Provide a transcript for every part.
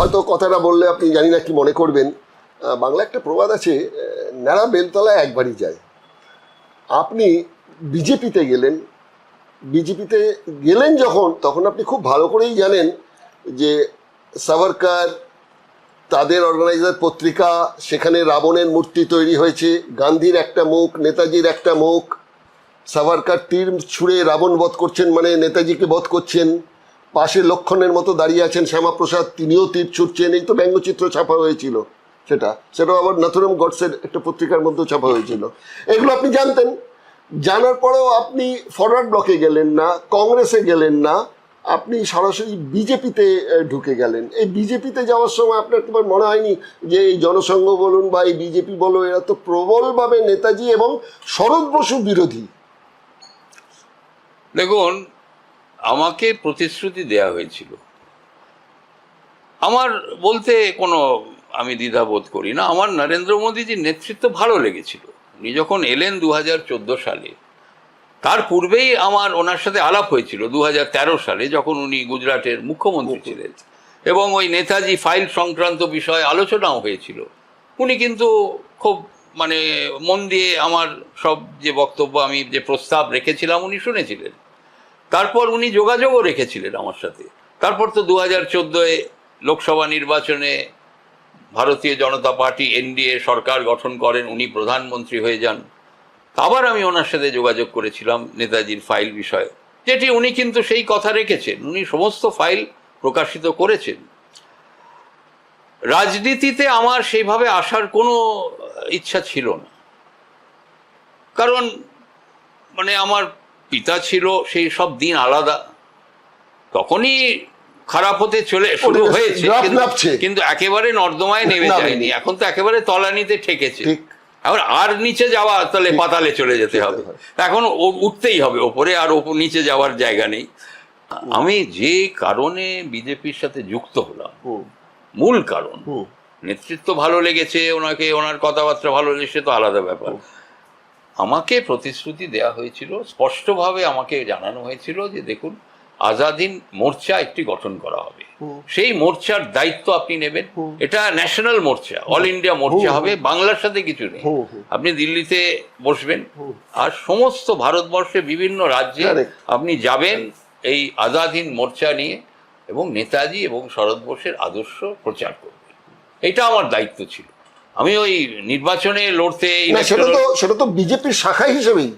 হয়তো কথাটা বললে আপনি জানি না কি মনে করবেন, বাংলা একটা প্রবাদ আছে, ন্যাড়া বেলতলায় একবারই যায়। আপনি বিজেপিতে গেলেন, বিজেপিতে গেলেন যখন, তখন আপনি খুব ভালো করেই জানেন যে সাভারকার, তাদের অর্গানাইজার পত্রিকা, সেখানে রাবণের মূর্তি তৈরি হয়েছে, গান্ধীর একটা মুখ, নেতাজির একটা মুখ, সাভারকার তীর ছুঁড়ে রাবণ বধ করছেন মানে নেতাজিকে বধ করছেন, পাশে লক্ষণের মতো দাঁড়িয়ে আছেন শ্যামাপ্রসাদ, তিনিও তীর ছুটছেন, এই তো ব্যঙ্গচিত্র ছাপা হয়েছিল, সেটাও আবার নাথুরাম গডসের একটা পত্রিকার মধ্যেও ছাপা হয়েছিল। এগুলো আপনি জানতেন, জানার পরেও আপনি ফরওয়ার্ড ব্লকে গেলেন না, কংগ্রেসে গেলেন না, আপনি সরাসরি বিজেপিতে ঢুকে গেলেন। এই বিজেপিতে যাওয়ার সময় আপনার তোমার মনে হয়নি যে এই জনসংঘ বলুন বা এই বিজেপি বলো, এরা তো প্রবলভাবে নেতাজি এবং শরৎ বসু বিরোধী? দেখুন, আমাকে প্রতিশ্রুতি দেয়া হয়েছিল, আমার বলতে কোনো আমি দ্বিধাবোধ করি না। আমার নরেন্দ্র মোদীজির নেতৃত্ব ভালো লেগেছিল। উনি যখন এলেন 2014 সালে, তার পূর্বেই আমার ওনার সাথে আলাপ হয়েছিল 2013 সালে, যখন উনি গুজরাটের মুখ্যমন্ত্রী ছিলেন, এবং ওই নেতাজি ফাইল সংক্রান্ত বিষয়ে আলোচনাও হয়েছিল। উনি কিন্তু খুব মানে মন দিয়ে আমার সব যে বক্তব্য, আমি যে প্রস্তাব রেখেছিলাম, উনি শুনেছিলেন। তারপর উনি যোগাযোগও রেখেছিলেন আমার সাথে। তারপর তো 2014-এ লোকসভা নির্বাচনে ভারতীয় জনতা পার্টি এনডিএ সরকার গঠন করেন, উনি প্রধানমন্ত্রী হয়ে যান। আবার আমি ওনার সাথে যোগাযোগ করেছিলাম নেতাজির ফাইল বিষয়ে, যেটি উনি কিন্তু সেই কথা রেখেছেন, উনি সমস্ত ফাইল প্রকাশিত করেছেন। রাজনীতিতে আমার সেইভাবে আসার কোনো ইচ্ছা ছিল না, কারণ মানে আমার পিতা ছিল, সেই সব দিন আলাদা, তখনই খারাপ হতে শুরু হয়েছে, কিন্তু একেবারে নর্দমায় নেমে যায়নি। এখন তো একেবারে তলানিতে ঠেকেছে, এখন আর নিচে যাওয়া তাহলে পাতালে চলে যেতে হবে, এখন উঠতেই হবে ওপরে, আর নিচে যাওয়ার জায়গা নেই। আমি যে কারণে বিজেপির সাথে যুক্ত হলাম, মূল কারণ নেতৃত্ব ভালো লেগেছে ওনাকে, ওনার কথাবার্তা ভালো লেগেছে, তো আলাদা ব্যাপার। আমাকে প্রতিশ্রুতি দেয়া হয়েছিল, স্পষ্টভাবে আমাকে জানানো হয়েছিল যে দেখুন, আজাদ হিন্দ মোর্চা একটি গঠন করা হবে, সেই মোর্চার দায়িত্ব আপনি নেবেন। এটা ন্যাশনাল মোর্চা, অল ইন্ডিয়া মোর্চা হবে, বাংলার সাথে কিছু নেই। আপনি দিল্লিতে বসবেন আর সমস্ত ভারতবর্ষে বিভিন্ন রাজ্যে আপনি যাবেন এই আজাদ হিন্দ মোর্চা নিয়ে, এবং নেতাজি এবং শরৎ বোসের আদর্শ প্রচার করবেন। এটা আমার দায়িত্ব ছিল। আমি ওই নির্বাচনে লড়তে, সেটা তো বিজেপির শাখা হিসেবেই।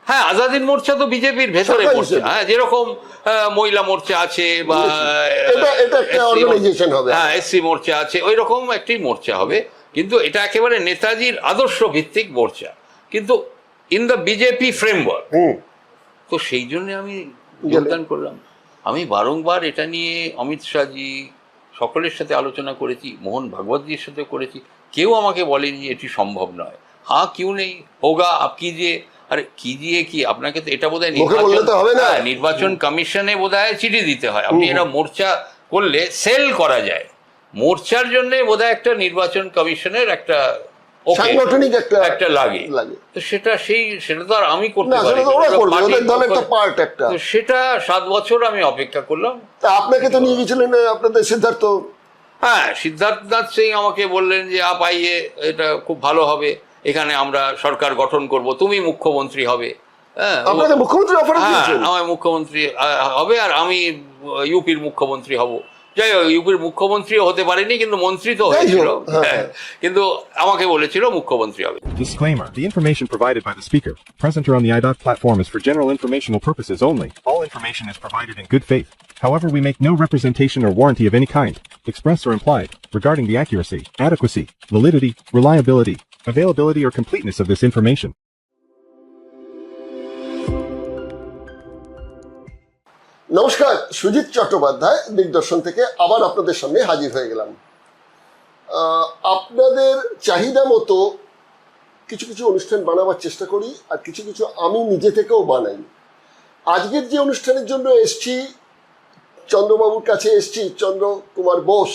হ্যাঁ, আজাদ হিন্দ মোর্চা তো বিজেপির ভেতরে মোর্চা, হ্যাঁ, যেরকম মহিলা মোর্চা আছে বা এসসি মোর্চা আছে, ওই রকম একটি মোর্চা হবে, কিন্তু এটা একেবারে নেতাজির আদর্শ ভিত্তিক মোর্চা, কিন্তু ইন দ্য বিজেপি ফ্রেমওয়ার্ক। তো সেই জন্য আমি যোগদান করলাম। আমি বারংবার এটা নিয়ে অমিত শাহজি সকলের সাথে আলোচনা করেছি, মোহন ভাগবতজির সাথে করেছি, কেউ আমাকে বলেনি এটি সম্ভব নয়। হ্যাঁ, কেউ নেই হোগা আপ কিজিয়ে, আরে কিজিয়ে কি, আপনাকে তো এটা বোধহয় নির্বাচন কমিশনে বোধহয় চিঠি দিতে হয়, আপনি এটা মোর্চা করলে সেল করা যায়, মোর্চার জন্য বোধহয় একটা নির্বাচন কমিশনের একটা সাংগঠনিক একটা লাগে, তো সেটা তো আর আমি করতে পারি, তো সেটা 7 বছর আমি অপেক্ষা করলাম। আপনাকে তো নিয়ে গেছিলেন আপনাদের সিদ্ধার্থ। হ্যাঁ, সিদ্ধার্থনাথ সিং আমাকে বললেন যে আপ আইয়ে, এটা খুব ভালো হবে, এখানে আমরা সরকার গঠন করব, তুমি মুখ্যমন্ত্রী হবে। হ্যাঁ, আমায় মুখ্যমন্ত্রী হবে, আর আমি ইউপির মুখ্যমন্ত্রী হব। যাই হোক, ইউপির মুখ্যমন্ত্রীও হতে পারেনি, কিন্তু মন্ত্রী তো হয়েছিল, কিন্তু আমাকে বলেছিল মুখ্যমন্ত্রী হবে। Disclaimer: the information provided by the speaker, presenter on the IDOT platform, is for general informational purposes only. All information is provided in good faith. However, we make no representation or warranty of any kind, express or implied, regarding the accuracy, adequacy, validity, reliability, availability, or completeness of this information. নমস্কার, সুজিত চট্টোপাধ্যায় দিগদর্শন থেকে আবার আপনাদের সামনে হাজির হয়ে গেলাম। আপনাদের চাহিদা মতো কিছু কিছু অনুষ্ঠান বানাবার চেষ্টা করি, আর কিছু কিছু আমি নিজে থেকেও বানাই। আজকের যে অনুষ্ঠানের জন্য এসছি, চন্দ্রবাবুর কাছে এসছি, চন্দ্র কুমার বোস,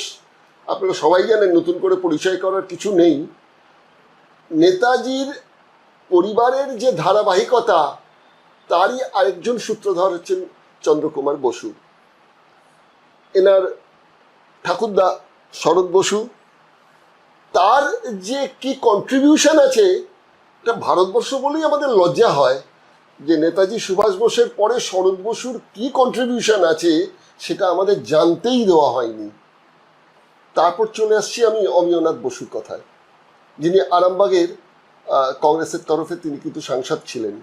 আপনারা সবাই জানেন, নতুন করে পরিচয় করার কিছু নেই। নেতাজির পরিবারের যে ধারাবাহিকতা, তারই আরেকজন সূত্রধর হচ্ছেন চন্দ্রকুমার বসু। এনার ঠাকুরদা শরৎ বসু, তার যে কি কন্ট্রিবিউশন আছে, এটা ভারতবর্ষ বলেই আমাদের লজ্জা হয় যে নেতাজি সুভাষ বোসের পরে শরৎ বসুর কি কন্ট্রিবিউশন আছে সেটা আমাদের জানতেই দেওয়া হয়নি। তারপর চলে আসছি আমি অমিয়নাথ বসুর কথায়, যিনি আরামবাগের কংগ্রেসের তরফে তিনি কিন্তু সাংসদ ছিলেন।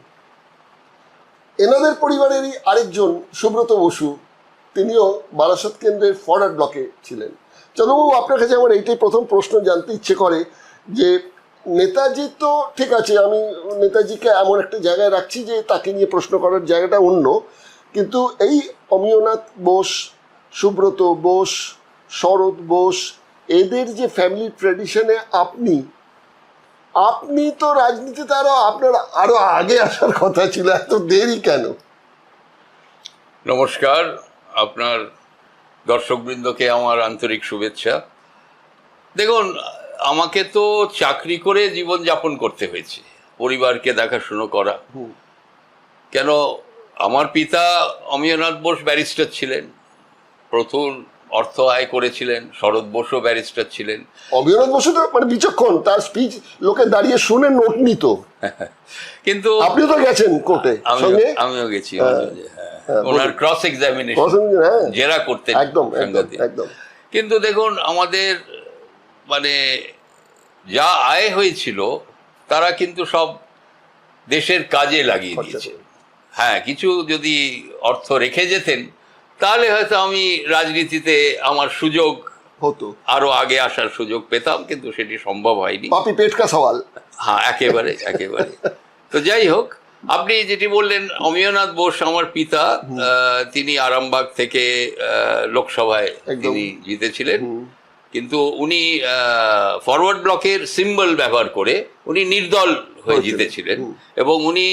এনাদের পরিবারেরই আরেকজন সুব্রত বসু, তিনিও বারাসত কেন্দ্রের ফরওয়ার্ড ব্লকে ছিলেন। চন্দ্রবাবু, আপনার কাছে আমার এইটাই প্রথম প্রশ্ন জানতে ইচ্ছে করে যে নেতাজি তো ঠিক আছে, আমি নেতাজিকে এমন একটা জায়গায় রাখছি যে তাকে নিয়ে প্রশ্ন করার জায়গাটা অন্য, কিন্তু এই অমিয়নাথ বোস, সুব্রত বোস, শরৎ বোস, এদের যে ফ্যামিলি ট্র্যাডিশনে আপনি তো রাজনীতিতে আপনার আরো আগে আসার কথা ছিল, এত দেরি কেন? নমস্কার, আপনার দর্শকবৃন্দকে আমার আন্তরিক শুভেচ্ছা। দেখুন, আমাকে তো চাকরি করে জীবন যাপন করতে হয়েছে, পরিবারকে দেখাশুনো করা। কেন, আমার পিতা অমিয়নাথ বোস ব্যারিস্টার ছিলেন, প্রচুর অর্থ আয় করেছিলেন। শরৎ বসু ব্যারিস্টার ছিলেন। অমিয়নাথ বসু তো মানে বিচক্ষণ, তার স্পিচ লোকে দাঁড়িয়ে শুনে নোট নিত। কিন্তু আপনি তো গেছেন কোর্টে সঙ্গে? আমিও গেছি, ওনার ক্রস এক্সামিনেশন জেরা করতে। একদম একদম। কিন্তু দেখুন, আমাদের মানে যা আয় হয়েছিল তারা কিন্তু সব দেশের কাজে লাগিয়ে দিয়েছে। হ্যাঁ, কিছু যদি অর্থ রেখে যেতেন তাহলে হয়তো আমি রাজনীতিতে আমার সুযোগ হতো, আরো আগে আসার সুযোগ পেতাম, কিন্তু সেটি সম্ভব হয়নি। পাপি পেট কা সওয়াল। হ্যাঁ, একেবারে। তো যাই হোক, আপনি যেটি বললেন, অমিয়নাথ বোস আমার পিতা, তিনি আরামবাগ থেকে লোকসভায় তিনি জিতেছিলেন, কিন্তু উনি ফরওয়ার্ড ব্লকের সিম্বল ব্যবহার করে উনি নির্দল হয়ে জিতেছিলেন। এবং উনি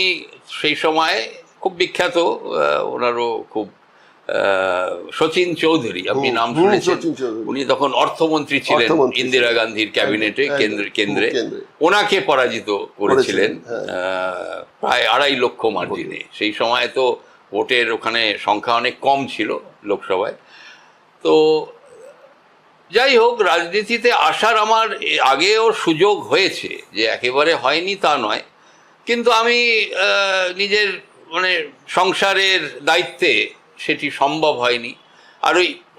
সেই সময় খুব বিখ্যাত, ওনারও খুব শচীন চৌধুরী, আপনি নাম শুনেছেন, উনি তখন অর্থমন্ত্রী ছিলেন ইন্দিরা গান্ধীর ক্যাবিনেটে, কেন্দ্রে। ওনাকে পরাজিত করেছিলেন প্রায় 2.5 লক্ষ মার্জিনে। সেই সময় তো ভোটের ওখানে সংখ্যা অনেক কম ছিল লোকসভায়। তো যাই হোক, রাজনীতিতে আসার আমার আগেও সুযোগ হয়েছে, যে একেবারে হয়নি তা নয়, কিন্তু আমি নিজের মানে সংসারের দায়িত্বে সেটি সম্ভব হয়নি। আর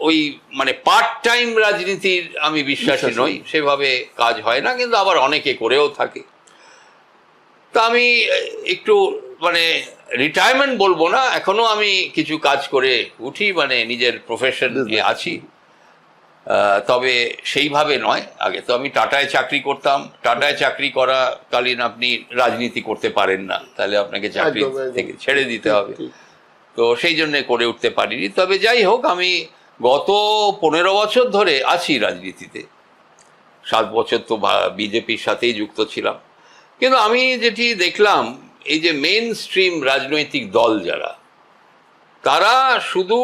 ওই মানে পার্ট টাইম রাজনীতির আমি বিশ্বাসী নই, সেভাবে কাজ হয় না, কিন্তু আবার অনেকে করেও থাকে। তা আমি একটু মানে রিটায়ারমেন্ট বলবো না, এখনো আমি কিছু কাজ করে উঠি, মানে নিজের প্রফেশন নিয়ে আছি, তবে সেইভাবে নয়। আগে তো আমি টাটায় চাকরি করতাম, টাটায় চাকরি করাকালীন আপনি রাজনীতি করতে পারেন না, তাহলে আপনাকে চাকরি থেকে ছেড়ে দিতে হবে, তো সেই জন্য করে উঠতে পারিনি। তবে যাই হোক, আমি গত 15 বছর ধরে আছি রাজনীতিতে, 7 বছর তো বিজেপির সাথেই যুক্ত ছিলাম। কিন্তু আমি যেটি দেখলাম, এই যে মেইন স্ট্রিম রাজনৈতিক দল যারা, তারা শুধু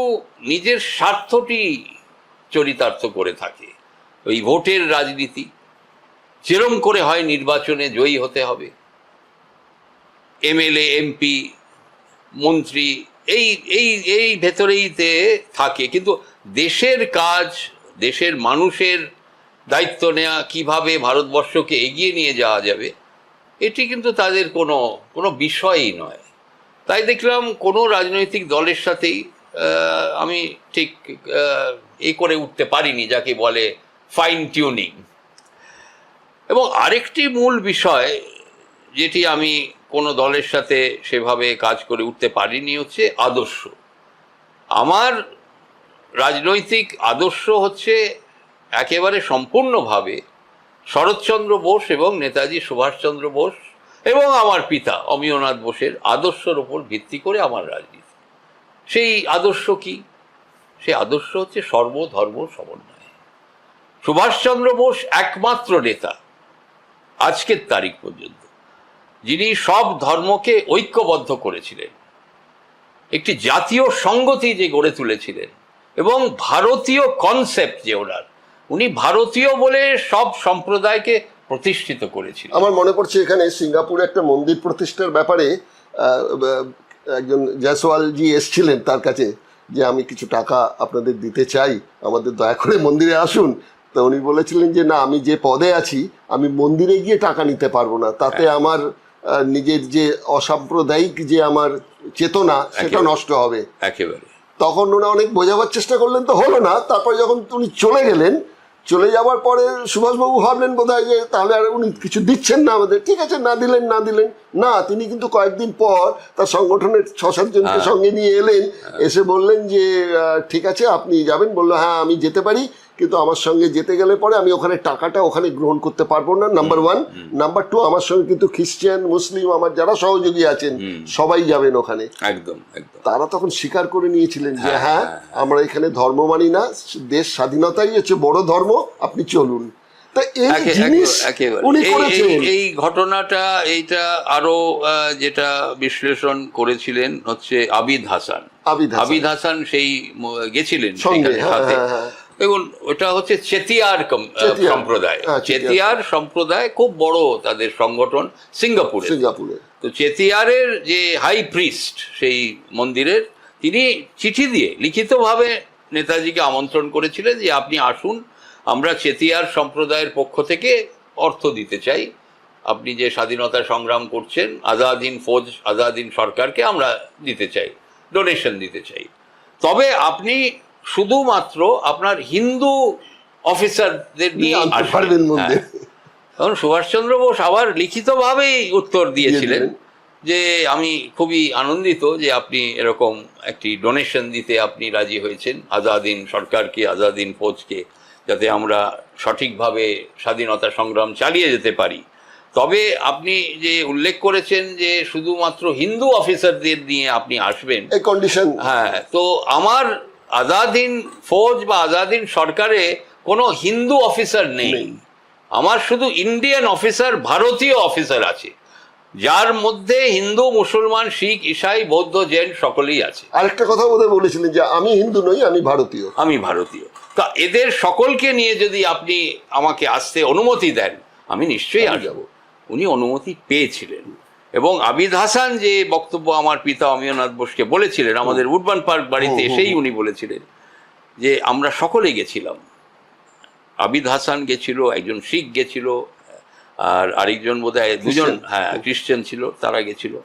নিজের স্বার্থটি চরিতার্থ করে থাকে। ওই ভোটের রাজনীতি, যেরম করে হয় নির্বাচনে জয়ী হতে হবে, এমএলএ, এমপি, মন্ত্রী, এই ভেতরেইতে থাকে। কিন্তু দেশের কাজ, দেশের মানুষের দায়িত্ব নেওয়া, কিভাবে ভারতবর্ষকে এগিয়ে নিয়ে যাওয়া যাবে, এটি কিন্তু তাদের কোনো বিষয়ই নয়। তাই দেখলাম কোনো রাজনৈতিক দলের সাথেই আমি ঠিক করে উঠতে পারিনি, যাকে বলে ফাইন টিউনিং। এবং আরেকটি মূল বিষয় যেটি আমি কোনো দলের সাথে সেভাবে কাজ করে উঠতে পারিনি হচ্ছে আদর্শ। আমার রাজনৈতিক আদর্শ হচ্ছে একেবারে সম্পূর্ণভাবে শরৎচন্দ্র বোস এবং নেতাজি সুভাষচন্দ্র বোস এবং আমার পিতা অমিয়নাথ বোসের আদর্শের ওপর ভিত্তি করে আমার রাজনীতি। সেই আদর্শ কি? সেই আদর্শ হচ্ছে সর্বধর্ম সমন্বয়। সুভাষচন্দ্র বোস একমাত্র নেতা আজকের তারিখ পর্যন্ত যিনি সব ধর্মকে ঐক্যবদ্ধ করেছিলেন, একটি জাতীয় সংগতি যে গড়ে তুলেছিলেন, এবং ভারতীয় কনসেপ্ট যে উনি ভারতীয় বলে সব সম্প্রদায়কে প্রতিষ্ঠিত করেছিলেন। আমার মনে পড়ছে এখানে সিঙ্গাপুরে একটা মন্দির প্রতিষ্ঠার ব্যাপারে একজন জয়সওয়ালজি এসছিলেন তার কাছে, যে আমি কিছু টাকা আপনাদের দিতে চাই, আমাদের দয়া করে মন্দিরে আসুন। তো তো উনি বলেছিলেন যে না, আমি যে পদে আছি আমি মন্দিরে গিয়ে টাকা নিতে পারবো না, তাতে আমার নিজের যে অসাম্প্রদায়িক যে আমার চেতনা সেটা নষ্ট হবে। একেবারে। তখন উনি অনেক বোঝাবার চেষ্টা করলেন, তো হলো না। তারপরে যখন উনি চলে গেলেন, চলে যাওয়ার পরে সুভাষবাবু ভাবলেন বোধহয় যে তাহলে আর উনি কিছু দিচ্ছেন না আমাদের, ঠিক আছে না দিলেন না, তিনি কিন্তু কয়েকদিন পর তার সংগঠনের 6-7 জনকে সঙ্গে নিয়ে এলেন, এসে বললেন যে ঠিক আছে আপনি যাবেন। বললো হ্যাঁ আমি যেতে পারি, কিন্তু আমার সঙ্গে যেতে গেলে পরে আমি ওখানে টাকাটা ওখানে গ্রহণ করতে পারবো না, নাম্বার 1। নাম্বার 2, আমার সঙ্গে কিন্তু খ্রিস্টান মুসলিম আমার যারা সহযোগী আছেন সবাই যাবেন ওখানে। একদম একদম। তারা তখন স্বীকার করে নিয়েছিলেন যে হ্যাঁ আমরা এখানে ধর্ম মানি না, দেশ স্বাধীনতাই হচ্ছে বড় ধর্ম, আপনি চলুন। তা এই জিনিস উনি করেছেন। এই ঘটনাটা এইটা আরো যেটা বিশ্লেষণ করেছিলেন হচ্ছে আবিদ হাসান সেই গেছিলেন সেখানে সাথে। দেখুন ওটা হচ্ছে চেতিয়ার সম্প্রদায়। চেতিয়ার সম্প্রদায় খুব বড় তাদের সংগঠন সিঙ্গাপুরে। তো চেতিয়ারের যে হাই প্রিস্ট সেই মন্দিরের, তিনি চিঠি দিয়ে লিখিতভাবে নেতাজিকে আমন্ত্রণ করেছিলেন যে আপনি আসুন, আমরা চেতিয়ার সম্প্রদায়ের পক্ষ থেকে অর্থ দিতে চাই, আপনি যে স্বাধীনতা সংগ্রাম করছেন আজাদিন ফৌজ আজাদিন সরকারকে আমরা দিতে চাই, ডোনেশন দিতে চাই, তবে আপনি শুধুমাত্র আপনার হিন্দু অফিসারদের নিয়ে আসবেন। তখন সুভাষচন্দ্র বোস আবার লিখিতভাবেই উত্তর দিয়েছিলেন যে আমি খুবই আনন্দিত যে আপনি এরকম একটি ডোনেশন দিতে আপনি রাজি হয়েছেন আজাদিন সরকারকে, আজাদিন ফৌজকে, যাতে আমরা সঠিকভাবে স্বাধীনতা সংগ্রাম চালিয়ে যেতে পারি। তবে আপনি যে উল্লেখ করেছেন যে শুধুমাত্র হিন্দু অফিসারদের নিয়ে আপনি আসবেন, এই কন্ডিশন, হ্যাঁ, তো আমার আজাদিন ফৌজ বা আজাদিন সরকারে কোনো হিন্দু অফিসার নেই, আমার শুধু ইন্ডিয়ান অফিসার, ভারতীয় অফিসার আছে, যার মধ্যে হিন্দু মুসলমান শিখ ইসাই বৌদ্ধ জৈন সকলেই আছে। আরেকটা কথা বোধহয় বলেছিলেন যে আমি হিন্দু নই, আমি ভারতীয়। তা এদের সকলকে নিয়ে যদি আপনি আমাকে আসতে অনুমতি দেন আমি নিশ্চয়ই আসবো। উনি অনুমতি পেয়েছিলেন এবং আবিদ হাসান যে বক্তব্য আমার পিতা অমিয়নাথ বোসকে বলেছিলেন আমাদের উডবার্ন পার্ক বাড়িতে এসেই উনি বলেছিলেন যে আমরা সকলেই গেছিলাম, আবিদ হাসান গেছিল, একজন শিখ গেছিল, আর আরেকজন বোধহয় দুজন খ্রিস্টান ছিল, তারা গেছিল।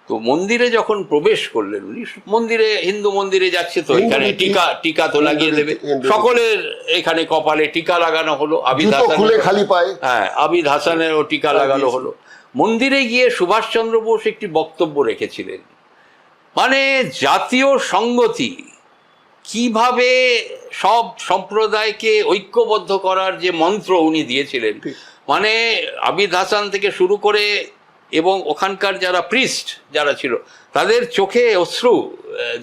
তো মন্দিরে যখন প্রবেশ করলেন উনি, মন্দিরে হিন্দু মন্দিরে যাচ্ছে তো এখানে টিকা তো লাগিয়ে দেবে, সকলের এখানে কপালে টিকা লাগানো হলো, আবিদ হাসানেরও টিকা লাগানো হলো। মন্দিরে গিয়ে সুভাষচন্দ্র বোস একটি বক্তব্য রেখেছিলেন, মানে জাতীয় সংগতি কিভাবে সব সম্প্রদায়কে ঐক্যবদ্ধ করার যে মন্ত্র উনি দিয়েছিলেন, মানে আবিদ হাসান থেকে শুরু করে এবং ওখানকার যারা প্রিস্ট যারা ছিল তাদের চোখে অশ্রু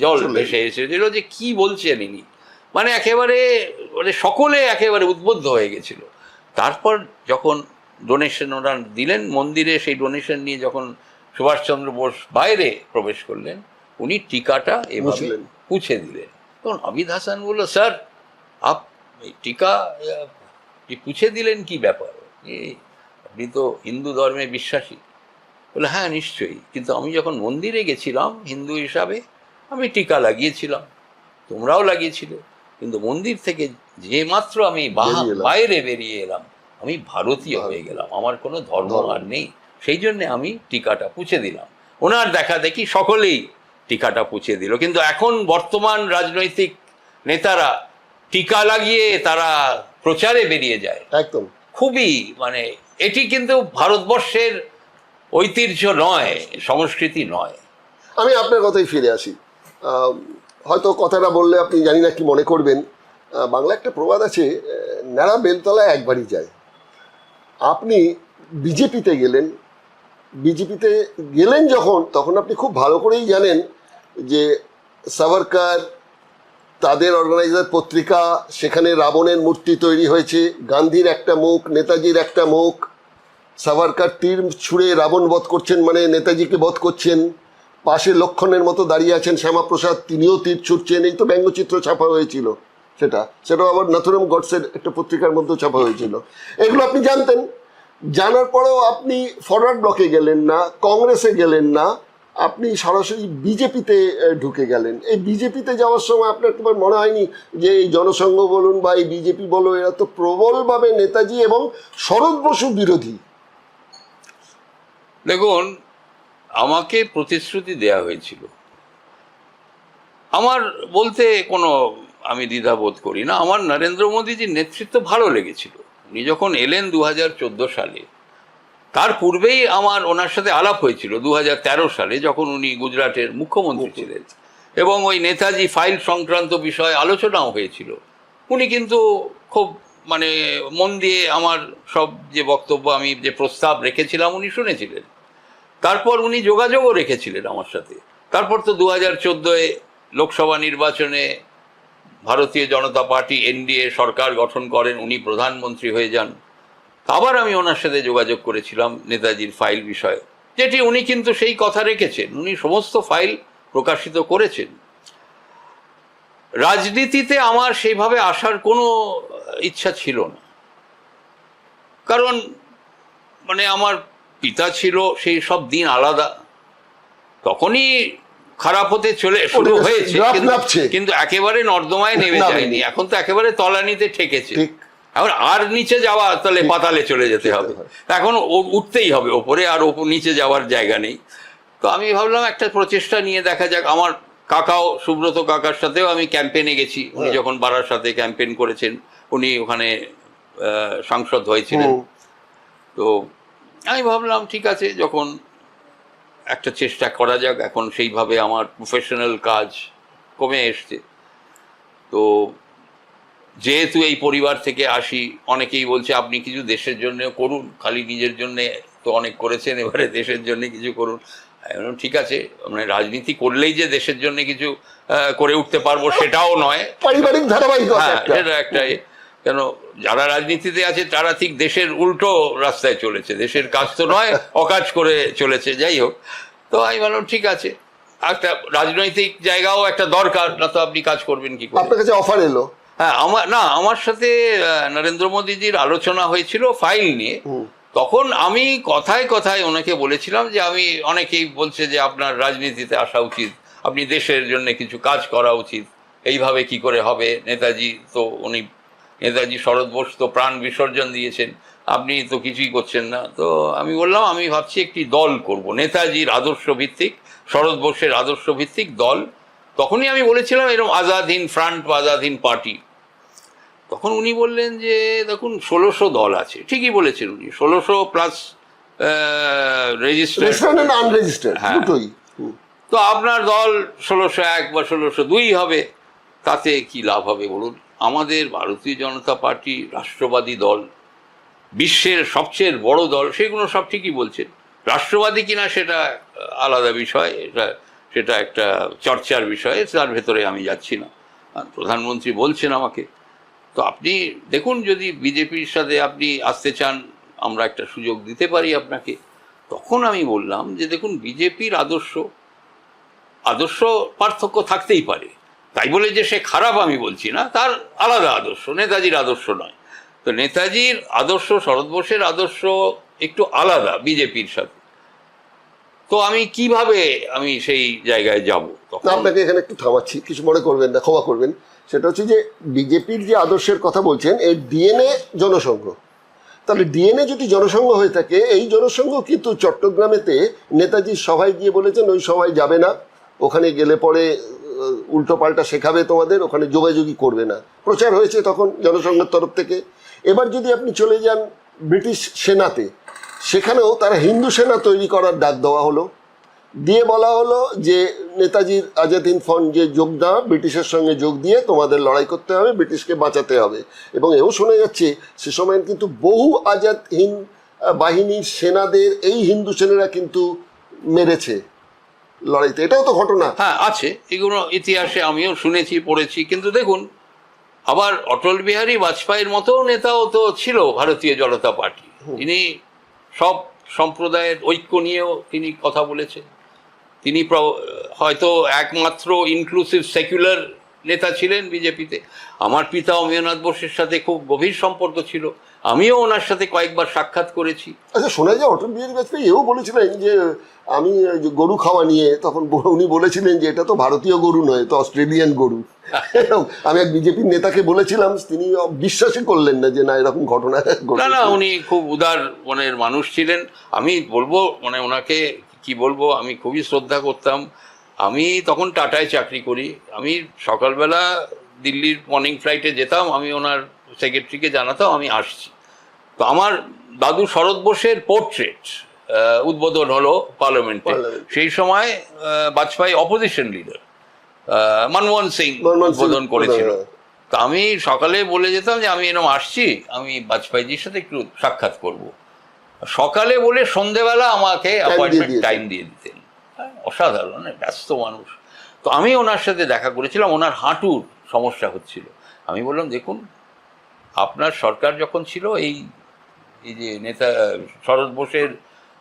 জল ভেসে এসেছিল যে কি বলছেন ইনি, মানে একেবারে মানে সকলে একেবারে উদ্বুদ্ধ হয়ে গেছিল। তারপর যখন ডোনেশন ওরা দিলেন মন্দিরে, সেই ডোনেশন নিয়ে যখন সুভাষচন্দ্র বোস বাইরে প্রবেশ করলেন উনি টিকাটা এভাবে পুছে দিলেন। তখন আবিদ হাসান বলল, স্যার আপ টিকা পুছে দিলেন, কি ব্যাপার, আপনি তো হিন্দু ধর্মে বিশ্বাসী? বলে হ্যাঁ নিশ্চয়ই, কিন্তু আমি যখন মন্দিরে গেছিলাম হিন্দু হিসাবে আমি টিকা লাগিয়েছিলাম, তোমরাও লাগিয়েছিলে, কিন্তু মন্দির থেকে যে মাত্র আমি বাইরে বেরিয়ে এলাম আমি ভারতীয় হয়ে গেলাম, আমার কোনো ধর্ম আর নেই, সেই জন্যে আমি টিকাটা পুছে দিলাম। ওনার দেখা দেখি সকলেই টিকাটা পুছে দিল। কিন্তু এখন বর্তমান রাজনৈতিক নেতারা টিকা লাগিয়ে তারা প্রচারে বেরিয়ে যায়, একদম খুবই মানে এটি কিন্তু ভারতবর্ষের ঐতিহ্য নয়, সংস্কৃতি নয়। আমি আপনার কথাই ফিরে আসি, হয়তো কথাটা বললে আপনি জানি না কি মনে করবেন। বাংলা একটা প্রবাদ আছে, ন্যাড়া বেলতলায় একবারই যায়। আপনি বিজেপিতে গেলেন যখন, তখন আপনি খুব ভালো করেই জানেন যে সাভারকার, তাদের অর্গানাইজার পত্রিকা, সেখানে রাবণের মূর্তি তৈরি হয়েছে, গান্ধীর একটা মুখ, নেতাজির একটা মুখ, সাভারকার তীর ছুঁড়ে রাবণ বধ করছেন মানে নেতাজিকে বধ করছেন, পাশে লক্ষণের মতো দাঁড়িয়ে আছেন শ্যামাপ্রসাদ, তিনিও তীর ছুটছেন, এই তো ব্যঙ্গচিত্র ছাপা হয়েছিল, সেটাও আবার নাথুরাম গডসের একটা পত্রিকার মধ্যেও ছাপা হয়েছিল। এগুলো আপনি জানতেন, জানার পরেও আপনি ফরওয়ার্ড ব্লকে গেলেন না, কংগ্রেসে গেলেন না, আপনি সরাসরি বিজেপিতে ঢুকে গেলেন। এই বিজেপিতে যাওয়ার সময় আপনার তোমার মনে হয়নি যে এই জনসংঘ বলুন বা এই বিজেপি বলো, এরা তো প্রবলভাবে নেতাজি এবং শরৎ বসু বিরোধী? দেখুন, আমাকে প্রতিশ্রুতি দেয়া হয়েছিল, আমার বলতে কোনো আমি দ্বিধাবোধ করি না। আমার নরেন্দ্র মোদীজির নেতৃত্ব ভালো লেগেছিল। উনি যখন এলেন 2014 সালে, তার পূর্বেই আমার ওনার সাথে আলাপ হয়েছিল 2013 সালে, যখন উনি গুজরাটের মুখ্যমন্ত্রী ছিলেন, এবং ওই নেতাজি ফাইল সংক্রান্ত বিষয়ে আলোচনাও হয়েছিল। উনি কিন্তু খুব মানে মন দিয়ে আমার সব যে বক্তব্য, আমি যে প্রস্তাব রেখেছিলাম, উনি শুনেছিলেন। তারপর উনি যোগাযোগও রেখেছিলেন আমার সাথে। তারপর তো 2014-এ লোকসভা নির্বাচনে ভারতীয় জনতা পার্টি এনডিএ সরকার গঠন করেন, উনি প্রধানমন্ত্রী হয়ে যান। আবার আমি ওনার সাথে যোগাযোগ করেছিলাম নেতাজির ফাইল বিষয়ে, যেটি উনি কিন্তু সেই কথা রেখেছেন, উনি সমস্ত ফাইল প্রকাশিত করেছেন। রাজনীতিতে আমার সেইভাবে আসার কোনো ইচ্ছা ছিল না, কারণ মানে আমার পিতা ছিল, সেই সব দিন আলাদা। তখনই খারাপ হতে শুরু হয়েছে, কিন্তু একেবারে নর্দমায় নেমে যায়নি। এখন তো একেবারে তলানিতে ঠেকেছে। এখন আর নিচে যাওয়া, তাহলে পাতালে চলে যেতে হবে। এখন উঠতেই হবে ওপরে, আর ওপর নিচে যাওয়ার জায়গা নেই। তো আমি ভাবলাম একটা প্রচেষ্টা নিয়ে দেখা যাক। আমার কাকাও, সুব্রত কাকার সাথেও আমি ক্যাম্পেইনে গেছি। উনি যখন বারাসাতে ক্যাম্পেইন করেছেন, উনি ওখানে সাংসদ হয়েছিলেন। তো আমি ভাবলাম ঠিক আছে, যখন একটা চেষ্টা করা যাক। এখন সেইভাবে আমার প্রফেশনাল কাজ কমে এসছে। তো যেহেতু এই পরিবার থেকে আসি, অনেকেই বলছে আপনি কিছু দেশের জন্য করুন, খালি নিজের জন্যে তো অনেক করেছেন, এবারে দেশের জন্য কিছু করুন। ঠিক আছে, মানে রাজনীতি করলেই যে দেশের জন্য কিছু করে উঠতে পারবো সেটাও নয়, পারিবারিক ধারাবাহিকতা। হ্যাঁ, সেটা একটাই। কেন, যারা রাজনীতিতে আছে তারা ঠিক দেশের উল্টো রাস্তায় চলেছে, দেশের কাজ তো নয়, অকাজ করে চলেছে। যাই হোক, তো আমি বললাম ঠিক আছে, একটা রাজনৈতিক জায়গাও একটা দরকার, না তো আপনি কাজ করবেন কি করে। আপনার কাছে অফার এলো? হ্যাঁ, আমার সাথে নরেন্দ্র মোদীজির আলোচনা হয়েছিল ফাইল নিয়ে। তখন আমি কথায় কথায় ওনাকে বলেছিলাম যে আমি, অনেকেই বলছে যে আপনার রাজনীতিতে আসা উচিত, আপনি দেশের জন্য কিছু কাজ করা উচিত, এইভাবে কি করে হবে। নেতাজি শরৎ বোস তো প্রাণ বিসর্জন দিয়েছেন, আপনি তো কিছুই করছেন না। তো আমি বললাম আমি ভাবছি একটি দল করব, নেতাজির আদর্শ ভিত্তিক, শরৎ বোসের আদর্শ ভিত্তিক দল। তখনই আমি বলেছিলাম এরকম আজাদ হিন্দ ফ্রন্ট বা আজাদ হিন্দ পার্টি। তখন উনি বললেন যে দেখুন 1600 দল আছে। ঠিকই বলেছেন উনি, 1600 প্লাস রেজিস্টার্ড। হ্যাঁ, তো আপনার দল 1601 বা 1602 হবে, তাতে কি লাভ হবে বলুন। আমাদের ভারতীয় জনতা পার্টি রাষ্ট্রবাদী দল, বিশ্বের সবচেয়ে বড় দল, সেগুলো সব ঠিকই বলছেন। রাষ্ট্রবাদী কিনা সেটা আলাদা বিষয়, সেটা একটা চর্চার বিষয়, তার ভেতরে আমি যাচ্ছি না। প্রধানমন্ত্রী বলছেন আমাকে, তো আপনি দেখুন যদি বিজেপির সাথে আপনি আসতে চান, আমরা একটা সুযোগ দিতে পারি আপনাকে। তখন আমি বললাম যে দেখুন, বিজেপির আদর্শ পার্থক্য থাকতেই পারে, তাই বলে যে সে খারাপ আমি বলছি না, তার আলাদা আদর্শ, নেতাজির আদর্শ নয়। তো নেতাজির আদর্শ, শরৎ বোসের আদর্শ একটু আলাদা বিজেপির সাথে। তো আমি কিভাবে আমি সেই জায়গায় যাব? আপনাকে এখানে একটু থামাচ্ছি, কিছু মনে করবেন না, ক্ষমা করবেন। সেটা হচ্ছে যে বিজেপির যে আদর্শের কথা বলছেন, এর ডিএনএ জনসংঘ। তাহলে ডিএনএ যদি জনসংঘ হয়ে থাকে, এই জনসংঘ কিন্তু চট্টগ্রামেতে নেতাজির সভায় গিয়ে বলেছেন ওই সভায় যাবে না, ওখানে গেলে পরে উল্টো পাল্টা শেখাবে তোমাদের, ওখানে যোগাযোগই করবে না, প্রচার হয়েছে তখন জনসংঘের তরফ থেকে। এবার যদি আপনি চলে যান ব্রিটিশ সেনাতে, সেখানেও তারা হিন্দু সেনা তৈরি করার ডাক দেওয়া হলো, দিয়ে বলা হলো যে নেতাজির আজাদ হিন্দ ফ্রন্ট যে যোগ দেওয়া, ব্রিটিশের সঙ্গে যোগ দিয়ে তোমাদের লড়াই করতে হবে, ব্রিটিশকে বাঁচাতে হবে। এবং এও শোনা যাচ্ছে সে সময় কিন্তু বহু আজাদ হিন্দ বাহিনীর সেনাদের এই হিন্দু সেনারা কিন্তু মেরেছে লড়াইতে, এটাও তো ঘটনা। হ্যাঁ, আছে, এগুলো ইতিহাসে আমিও শুনেছি, পড়েছি। কিন্তু দেখুন, আবার অটল বিহারী বাজপেয়ীর মতো নেতাও তো ছিল ভারতীয় জনতা পার্টি। তিনি সব সম্প্রদায়ের ঐক্য নিয়েও তিনি কথা বলেছেন। তিনি হয়তো একমাত্র ইনক্লুসিভ সেকুলার নেতা ছিলেন বিজেপিতে। আমার পিতা অমিয়নাথ বোসের সাথে খুব গভীর সম্পর্ক ছিল। আমিও ওনার সাথে কয়েকবার সাক্ষাৎ করেছি। আচ্ছা, শোনা যায় অটল বিহারী বাজপেয়ী এও বলেছিলেন যে আমি ওই যে গরু খাওয়া নিয়ে, তখন উনি বলেছিলেন যে এটা তো ভারতীয় গরু নয়, তো অস্ট্রেলিয়ান গরু। আমি এক বিজেপির নেতাকে বলেছিলাম, তিনি বিশ্বাসই করলেন না যে না এরকম ঘটনা না না, উনি খুব উদার মনের মানুষ ছিলেন। আমি বলবো মানে ওনাকে কি বলবো, আমি খুবই শ্রদ্ধা করতাম। আমি তখন টাটায় চাকরি করি, আমি সকালবেলা দিল্লির মর্নিং ফ্লাইটে যেতাম, আমি ওনার সেক্রেটারিকে জানাতাম আমি আসছি। তো আমার দাদু শরৎ বোসের পোর্ট্রেট উদ্বোধন হলো পার্লামেন্টে। সেই সময় বাজপেয়ী অপোজিশন লিডার মনমোহন সিং উদ্বোধন করেছিল। তো আমি সকালে বলে যেতাম যে আমি এরকম আসছি, আমি বাজপেয়ীজির সাথে একটু সাক্ষাৎ করব। সকালে বলে সন্ধেবেলা আমাকে অ্যাপয়েন্টমেন্ট টাইম দিয়ে দিতেন। অসাধারণ, ব্যস্ত মানুষ। তো আমি ওনার সাথে দেখা করেছিলাম, ওনার হাঁটুর সমস্যা হচ্ছিল। আমি বললাম দেখুন, আপনার সরকার যখন ছিল এই যে নেতা শরৎ বোসের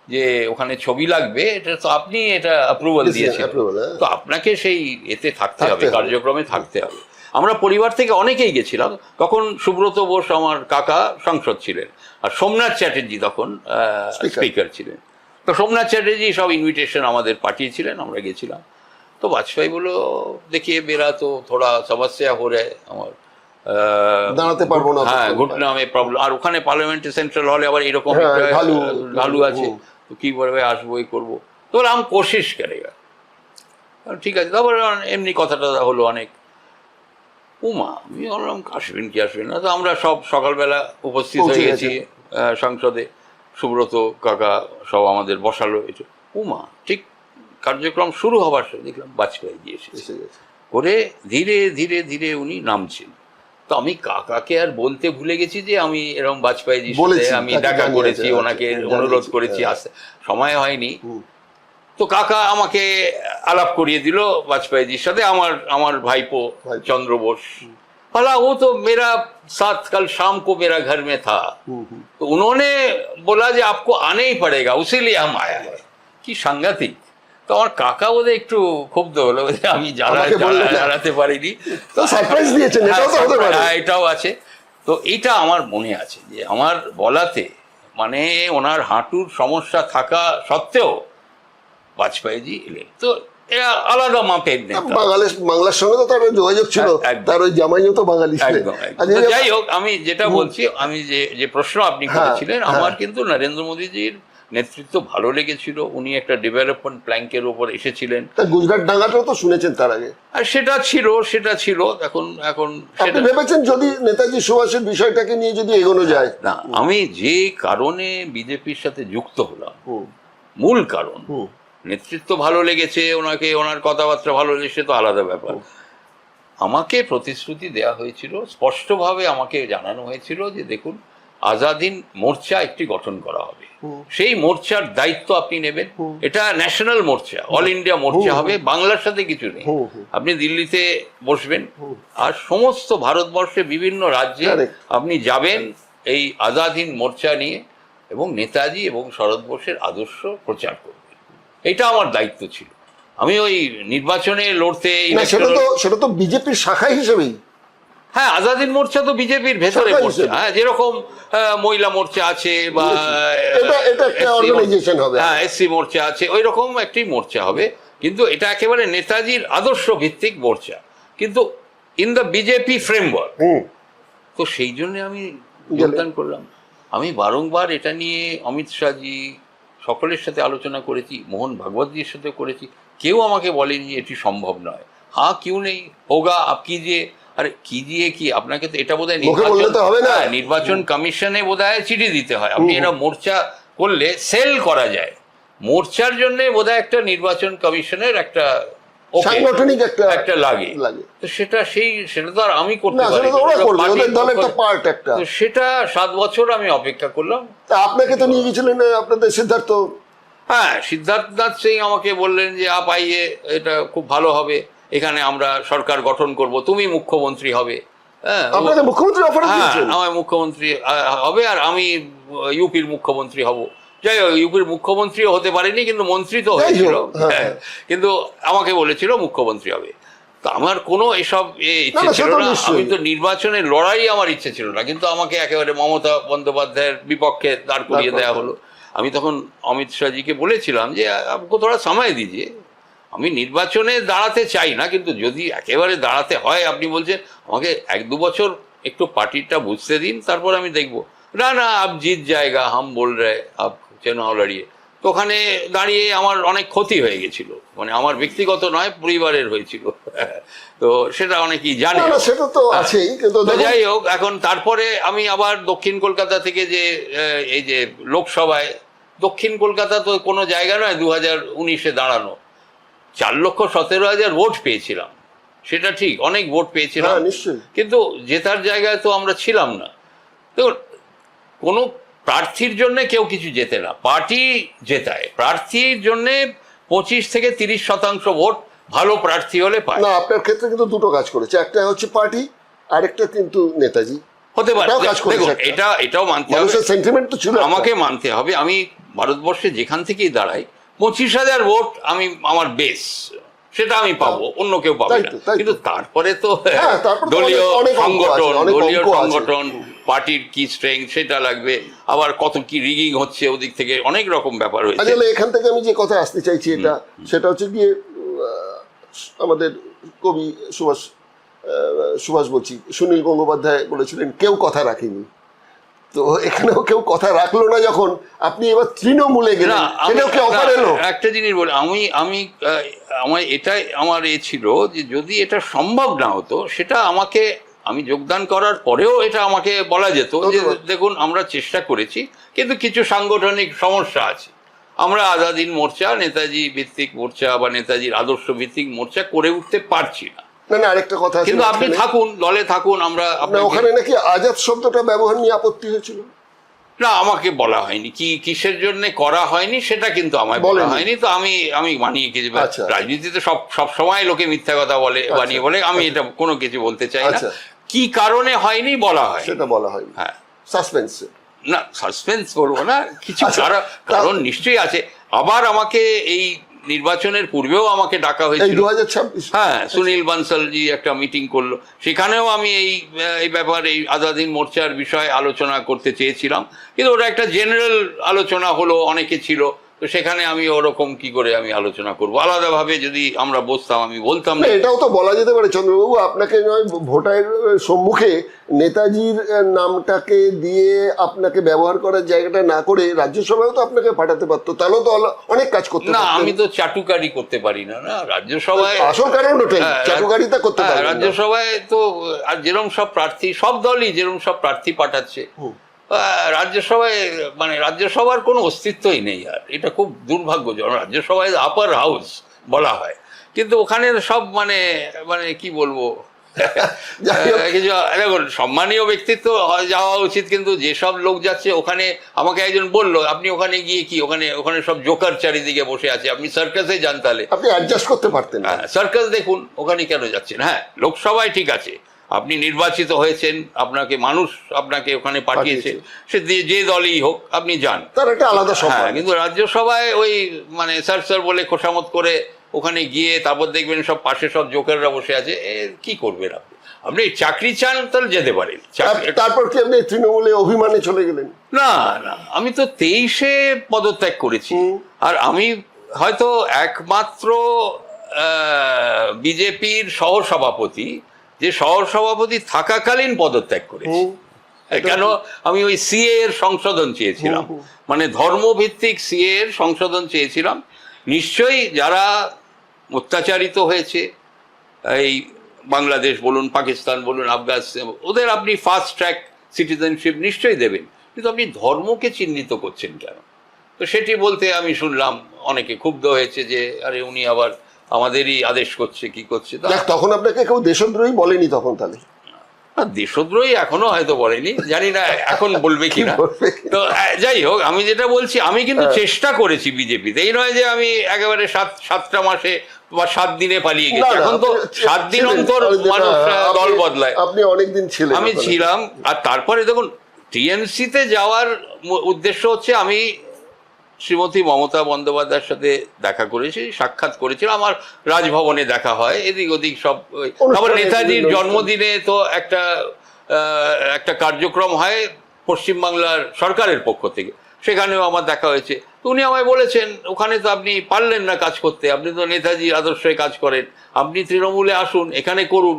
যে ওখানে ছবি লাগবে, এটা তো আপনি এটা অ্যাপ্রুভাল দিয়েছেন, তো আপনাকে সেই এতে থাকতে হবে, কার্যক্রমে থাকতে হবে। আমরা পরিবার থেকে অনেকেই গেছিলাম। তখন সুব্রত বোস আমার কাকা সাংসদ ছিলেন, আর সোমনাথ চ্যাটার্জি তখন স্পিকার ছিলেন। তো সোমনাথ চ্যাটার্জি সব ইনভিটেশন আমাদের পাঠিয়েছিলেন, আমরা গেছিলাম। তো বাজপেয়ী বললো দেখিয়ে বেরা তো থোড়া সমস্যা হো রে আমার, দাঁড়াতে পারবো না, হ্যাঁ ঘুটনে নামে প্রবলেম, আর ওখানে পার্লামেন্টের সেন্ট্রাল হলে আবার এরকম ঢালু আছে, তো কি বলবে আসবো এই করবো। তো আম কোশিশ করেগা, ঠিক আছে। তারপর এমনি কথাটা হলো অনেক। উমা আমি বললাম আসবেন কি আসবেন না, তো আমরা সব সকালবেলা উপস্থিত হয়ে গেছি সংসদে। সুব্রত কাকা সব আমাদের বসালো। উমা ঠিক কার্যক্রম শুরু হবার সময় দেখলাম বাজপেয়ী এসে করে ধীরে ধীরে ধীরে উনি নামছেন। তো আমি কাকাকে আর বলতে ভুলে গেছি যে আমি এরকম বাজপেয়ীজির সাথে আমি দেখা করেছি, ওনাকে অনুরোধ করেছি, আসতে সময় হয়নি। তো কাকা আমাকে আলাপ করিয়ে দিল বাজপেয়ীজির সাথে। আমার ভাইপো चंद्र बोस, भला वो तो मेरा साथ कल शाम को मेरा घर में था, तो उन्होंने बोला যে आपको आने ही पड़ेगा, उसीलिए हम आया है। কি সাংঘাতিক। তো আমার কাকা বোধহয় একটু ক্ষুব্ধ হলো, আমি জানাতে পারিনি। তো সারপ্রাইজ দিয়েছেন, এটাও আছে। তো এইটা আমার মনে আছে যে আমার বলাতে, মানে ওনার হাঁটুর সমস্যা থাকা সত্ত্বেও বাজপেয়ীজি এলেন। তো এরা আলাদা মাপের নেতা। বাংলার সঙ্গে তো তার যোগাযোগ ছিল, তার ওই জামাইও তো বাঙালি ছিলেন। যাই হোক, আমি যেটা বলছি, আমি যে প্রশ্ন আপনি করেছিলেন, আমার কিন্তু নরেন্দ্র মোদীজির নেতৃত্ব ভালো লেগেছিল। উনি একটা ডেভেলপমেন্ট প্ল্যাঙ্কের উপর এসেছিলেন। গুজরাট ডাঙ্গাটাও তো শুনেছেন তার আগে, আর সেটা ছিল। এখন আপনি ভেবেছেন যদি নেতাজি সুভাষের বিষয়টাকে নিয়ে যদি এগোনো যায়? না, আমি যে কারণে বিজেপির সাথে যুক্ত হলাম, মূল কারণ নেতৃত্ব ভালো লেগেছে ওনাকে, ওনার কথাবার্তা ভালো লেগেছে, তো আলাদা ব্যাপার। আমাকে প্রতিশ্রুতি দেওয়া হয়েছিল, স্পষ্টভাবে আমাকে জানানো হয়েছিল যে দেখুন আজাদ হিন্দ মোর্চা একটি গঠন করা হবে, সেই মোর্চার দায়িত্ব আপনি নেবেন। এটা ন্যাশনাল মোর্চা, অল ইন্ডিয়া মোর্চা হবে, বাংলার সাথে কিছু নেই। আপনি দিল্লিতে বসবেন আর সমস্ত ভারতবর্ষে বিভিন্ন রাজ্যে আপনি যাবেন এই আজাদ হিন্দ মোর্চা নিয়ে, এবং নেতাজি এবং শরৎ বোসের আদর্শ প্রচার করবেন। এটা আমার দায়িত্ব ছিল। আমি ওই নির্বাচনে লড়তে, সেটা তো বিজেপির শাখা হিসেবেই। হ্যাঁ, আজাদ হিন্দ মোর্চা তো বিজেপির ভেতরে মোর্চা। হ্যাঁ, যেরকম মহিলা মোর্চা আছে বা এসসি মোর্চা আছে, ওই রকম একটি মোর্চা হবে। কিন্তু এটা একেবারে নেতাজির আদর্শ ভিত্তিক মোর্চা, কিন্তু ইন দ্য বিজেপি ফ্রেমওয়ার্ক। তো সেই জন্য আমি যোগদান করলাম। আমি বারংবার এটা নিয়ে অমিত শাহজি সকলের সাথে আলোচনা করেছি, মোহন ভাগবতজির সাথে করেছি, কেউ আমাকে বলেনি এটি সম্ভব নয়। হ্যাঁ, কেউ নেই হোগা আপ কিজিয়ে। আরে কিজিয়ে কি, আপনাকে তো এটা বোধহয় নির্বাচন কমিশনে বোধহয় চিঠি দিতে হয়। আপনি এটা মোর্চা করলে সেল করা যায়, মোর্চার জন্য বোধহয় একটা নির্বাচন কমিশনের একটা সাংগঠনিক একটা লাগে। তো সেটা তো আর আমি করতে পারি, তো সেটা 7 বছর আমি অপেক্ষা করলাম। আপনাকে তো নিয়ে গেছিলেন আপনাদের সিদ্ধার্থ। হ্যাঁ, সিদ্ধার্থনাথ সিং আমাকে বললেন যে আপ আইয়ে, এটা খুব ভালো হবে, এখানে আমরা সরকার গঠন করব, তুমি মুখ্যমন্ত্রী হবে। হ্যাঁ, আমার মুখ্যমন্ত্রী হবে, আর আমি ইউপির মুখ্যমন্ত্রী হব। যাই হোক, ইউপির মুখ্যমন্ত্রীও হতে পারেনি, কিন্তু মন্ত্রী তো হয়েছিল। কিন্তু আমাকে বলেছিল মুখ্যমন্ত্রী হবে। তো আমার কোনো এসব ইচ্ছে না, ছিল সেটা না। নিশ্চয়ই। আমি তো নির্বাচনের লড়াই আমার ইচ্ছে ছিল না, কিন্তু আমাকে একেবারে মমতা বন্দ্যোপাধ্যায়ের বিপক্ষে দাঁড় করিয়ে দেওয়া হলো। আমি তখন অমিত শাহজিকে বলেছিলাম যে আমাকে থোড়া সময় দিজিয়ে, আমি নির্বাচনে দাঁড়াতে চাই না, কিন্তু যদি একেবারে দাঁড়াতে হয়, আপনি বলছেন আমাকে 1-2 বছর একটু পার্টিটা বুঝতে দিন, তারপর আমি দেখবো। না না, আপ জিত জায়গা হাম বল রে, আপ চেনাও লড়িয়ে। তো ওখানে দাঁড়িয়ে আমার অনেক ক্ষতি হয়ে গেছিল, মানে আমার ব্যক্তিগত নয়, পরিবারের হয়েছিল। তো সেটা অনেকেই জানে। না, না, সেটা তো আছেই, কিন্তু তো দেখুন, যাই হোক, এখন তারপরে আমি আবার দক্ষিণ কলকাতা থেকে যে এই যে লোকসভায়, দক্ষিণ কলকাতা তো কোনো জায়গা নয় 2019-এ দাঁড়ানো, 4,17,000 ভোট পেয়েছিলাম, সেটা ঠিক, অনেক ভোট পেয়েছিলাম, হ্যাঁ, নিশ্চয়ই। কিন্তু জেতার জায়গায় তো আমরা ছিলাম না। দেখুন, কোনো প্রার্থীর জন্য কেউ কিছু জেতে না, পার্টি জেতায়। প্রার্থীর জন্য 25 থেকে 30% ভোট ভালো প্রার্থী হলে পায়। না, আপনার ক্ষেত্রে কিন্তু দুটো কাজ করেছে, একটা হচ্ছে পার্টি, আরেকটা কিন্তু নেতাজি। হতে পারে, এটাও কাজ করেছে দেখুন, একটা। এটাও মানতে হবে, মানুষের সেন্টিমেন্ট তো ছিল একটা। আমাকে মানতে হবে। আমি ভারতবর্ষে যেখান থেকেই দাঁড়াই 25,000 ভোট আমি আমার বেস, সেটা আমি পাবো, অন্য কেউ পাবে তাই না। তো, তাই তো। কিন্তু তারপরে তো হ্যাঁ, তারপর তো দলীয় অনেক অঙ্ক আছে, সংগঠন, অনেক দলীয় অঙ্ক আছে। সংগঠন, পার্টির কি স্ট্রেংথ সেটা লাগবে, আবার কত কি রিগিং হচ্ছে ওদিক থেকে, অনেক রকম ব্যাপার হয়েছে। আসলে এখান থেকে আমি যে কথা আসতে চাইছি, সেটা হচ্ছে গিয়ে আমাদের কবি সুভাষ বলছি, সুনীল গঙ্গোপাধ্যায় বলেছিলেন কেউ কথা রাখেনি। তো এখানেও কেউ কথা রাখলো না, যখন আপনি এবার তৃণমূলে গেলেন, সেটাও কি অফার এলো? একটা জিনিস বলি, আমার এটাই আমার ছিল যে যদি এটা সম্ভব না হতো, সেটা আমাকে, আমি যোগদান করার পরেও এটা আমাকে বলা যেত যে দেখুন আমরা চেষ্টা করেছি, কিন্তু কিছু সাংগঠনিক সমস্যা আছে, আমরা আজাদিন মোর্চা, নেতাজি ভিত্তিক মোর্চা বা নেতাজির আদর্শ ভিত্তিক মোর্চা করে উঠতে পারছি না। না, না, আরেকটা কথা আছে, কিন্তু আপনি থাকুন, দলে থাকুন, আমরা ওখানে নাকি আজাদ শব্দটা ব্যবহার নিয়ে আপত্তি হয়েছিল। না, আমাকে বলা হয়নি কি কিসের জন্য করা হয়নি, সেটা কিন্তু আমায় বলা হয়নি। তো আমি মানিয়ে কিছু, রাজনীতিতে সব সময় লোকে মিথ্যা কথা বলে, বানিয়ে বলে, আমি এটা কোনো কিছু বলতে চাই না। কি কারণে হয়নি বলা হয়, সেটা বলা হয়নি। হ্যাঁ, সাসপেন্স। না, সাসপেন্স করবো না, কিছু কারণ নিশ্চয়ই আছে। আবার আমাকে এই নির্বাচনের পূর্বেও আমাকে ডাকা হয়েছিল, 2026। হ্যাঁ, সুনীল বানসালজি একটা মিটিং করলো, সেখানেও আমি এই ব্যাপারে, এই আজাদিন মোর্চার বিষয়ে আলোচনা করতে চেয়েছিলাম, কিন্তু ওটা একটা জেনারেল আলোচনা হলো, অনেকে ছিল, তো সেখানে আমি ওরকম কি করে আমি আলোচনা করব, আলাদাভাবে যদি আমরা বসতাম আমি বলতাম না। এটাও তো বলা যেতে পারে চন্দ্রবাবু, আপনাকে নয় ভোটার সম্মুখে নেতাজির নামটাকে দিয়ে আপনাকে ব্যবহার করার জায়গাটা না করে রাজ্যসভায়ও তো আপনাকে পাঠাতে পারতো, তাহলেও তো অনেক কাজ করতে না, পারতেন। আমি তো চাটুকারি করতে পারি না, না রাজ্যসভায়, আসল কারণ ওটাই, চাটুকারিতা করতে পারি না। রাজ্যসভায় তো আর যেরকম সব প্রার্থী, সব দলই যেরকম সব প্রার্থী পাঠাচ্ছে, রাজ্যসভায় মানে রাজ্যসভার কোনো অস্তিত্বই নেই। আর এটা খুব দুর্ভাগ্যজনক, রাজ্যসভায় আপার হাউস বলা হয়, কিন্তু ওখানে সব মানে কি বলবো, কিছু দেখুন, সম্মানীয় ব্যক্তিত্ব যাওয়া উচিত, কিন্তু যেসব লোক যাচ্ছে ওখানে, আমাকে একজন বললো আপনি ওখানে গিয়ে কি, ওখানে সব জোকার চারিদিকে বসে আছে, আপনি সার্কাসে যান, তাহলে আপনি অ্যাডজাস্ট করতে পারতেন। হ্যাঁ, সার্কাস দেখুন, ওখানে কেন যাচ্ছেন? হ্যাঁ, লোকসভায় ঠিক আছে, আপনি নির্বাচিত হয়েছেন, আপনাকে মানুষ আপনাকে ওখানে পাঠিয়েছে, সে যে দলই হোক, আপনি যান, তার একটা আলাদা সম্মান। হ্যাঁ, কিন্তু রাজ্যসভায় ওই মানে স্যার বলে খোসামত করে ওখানে গিয়ে তারপর দেখবেন সব পাশে সব জোকাররা বসে আছে, কি করবেন আপনি? আপনি চাকরি চান তাহলে যেতে পারেন। তারপর কি আপনি তৃণমূলে অভিমানে চলে গেলেন? না, আমি তো 23-এ পদত্যাগ করেছি, আর আমি হয়তো একমাত্র বিজেপির সহসভাপতি যে সহসভাপতি থাকাকালীন পদত্যাগ করেছি। কেন? আমি ওই সিএ এর সংশোধন চেয়েছিলাম, মানে ধর্মভিত্তিক সিএ এর সংশোধন চেয়েছিলাম। নিশ্চয়ই যারা অত্যাচারিত হয়েছে, এই বাংলাদেশ বলুন, পাকিস্তান বলুন, আফগানিস্তান, ওদের আপনি ফাস্ট ট্র্যাক সিটিজেনশিপ নিশ্চয়ই দেবেন, কিন্তু আপনি ধর্মকে চিহ্নিত করছেন কেন? তো সেটি বলতে আমি শুনলাম অনেকে ক্ষুব্ধ হয়েছে যে আরে উনি আবার আমাদেরই আদেশ করছে, কি করছে। তখন আপনাকে কেউ দেশদ্রোহী বলেনি তখন? তাহলে দেশদ্রোহী এখনো হয়তো বলেনি, জানি না এখন বলবে কিনা। তো যাই হোক, আমি যেটা বলছি, আমি কিন্তু চেষ্টা করেছি বিজেপিতে, এই নয় যে আমি একেবারে 7 মাসে বা 7 দিনে পালিয়ে গেছি। এখন তো 7 দিন অন্তর মানুষ দল বদলায়। আপনি অনেকদিন ছিলেন। আমি ছিলাম, আর তারপরে দেখুন টিএমসিতে যাওয়ার উদ্দেশ্য হচ্ছে আমি শ্রীমতী মমতা বন্দ্যোপাধ্যায়ের সাথে দেখা করেছি, সাক্ষাৎ করেছিলাম, আমার রাজভবনে দেখা হয়, এদিক ওদিক সব। আবার নেতাজির জন্মদিনে তো একটা কার্যক্রম হয় পশ্চিমবাংলার সরকারের পক্ষ থেকে, সেখানেও আমার দেখা হয়েছে। তো উনি আমায় বলেছেন, ওখানে তো আপনি পারলেন না কাজ করতে, আপনি তো নেতাজির আদর্শে কাজ করেন, আপনি তৃণমূলে আসুন, এখানে করুন।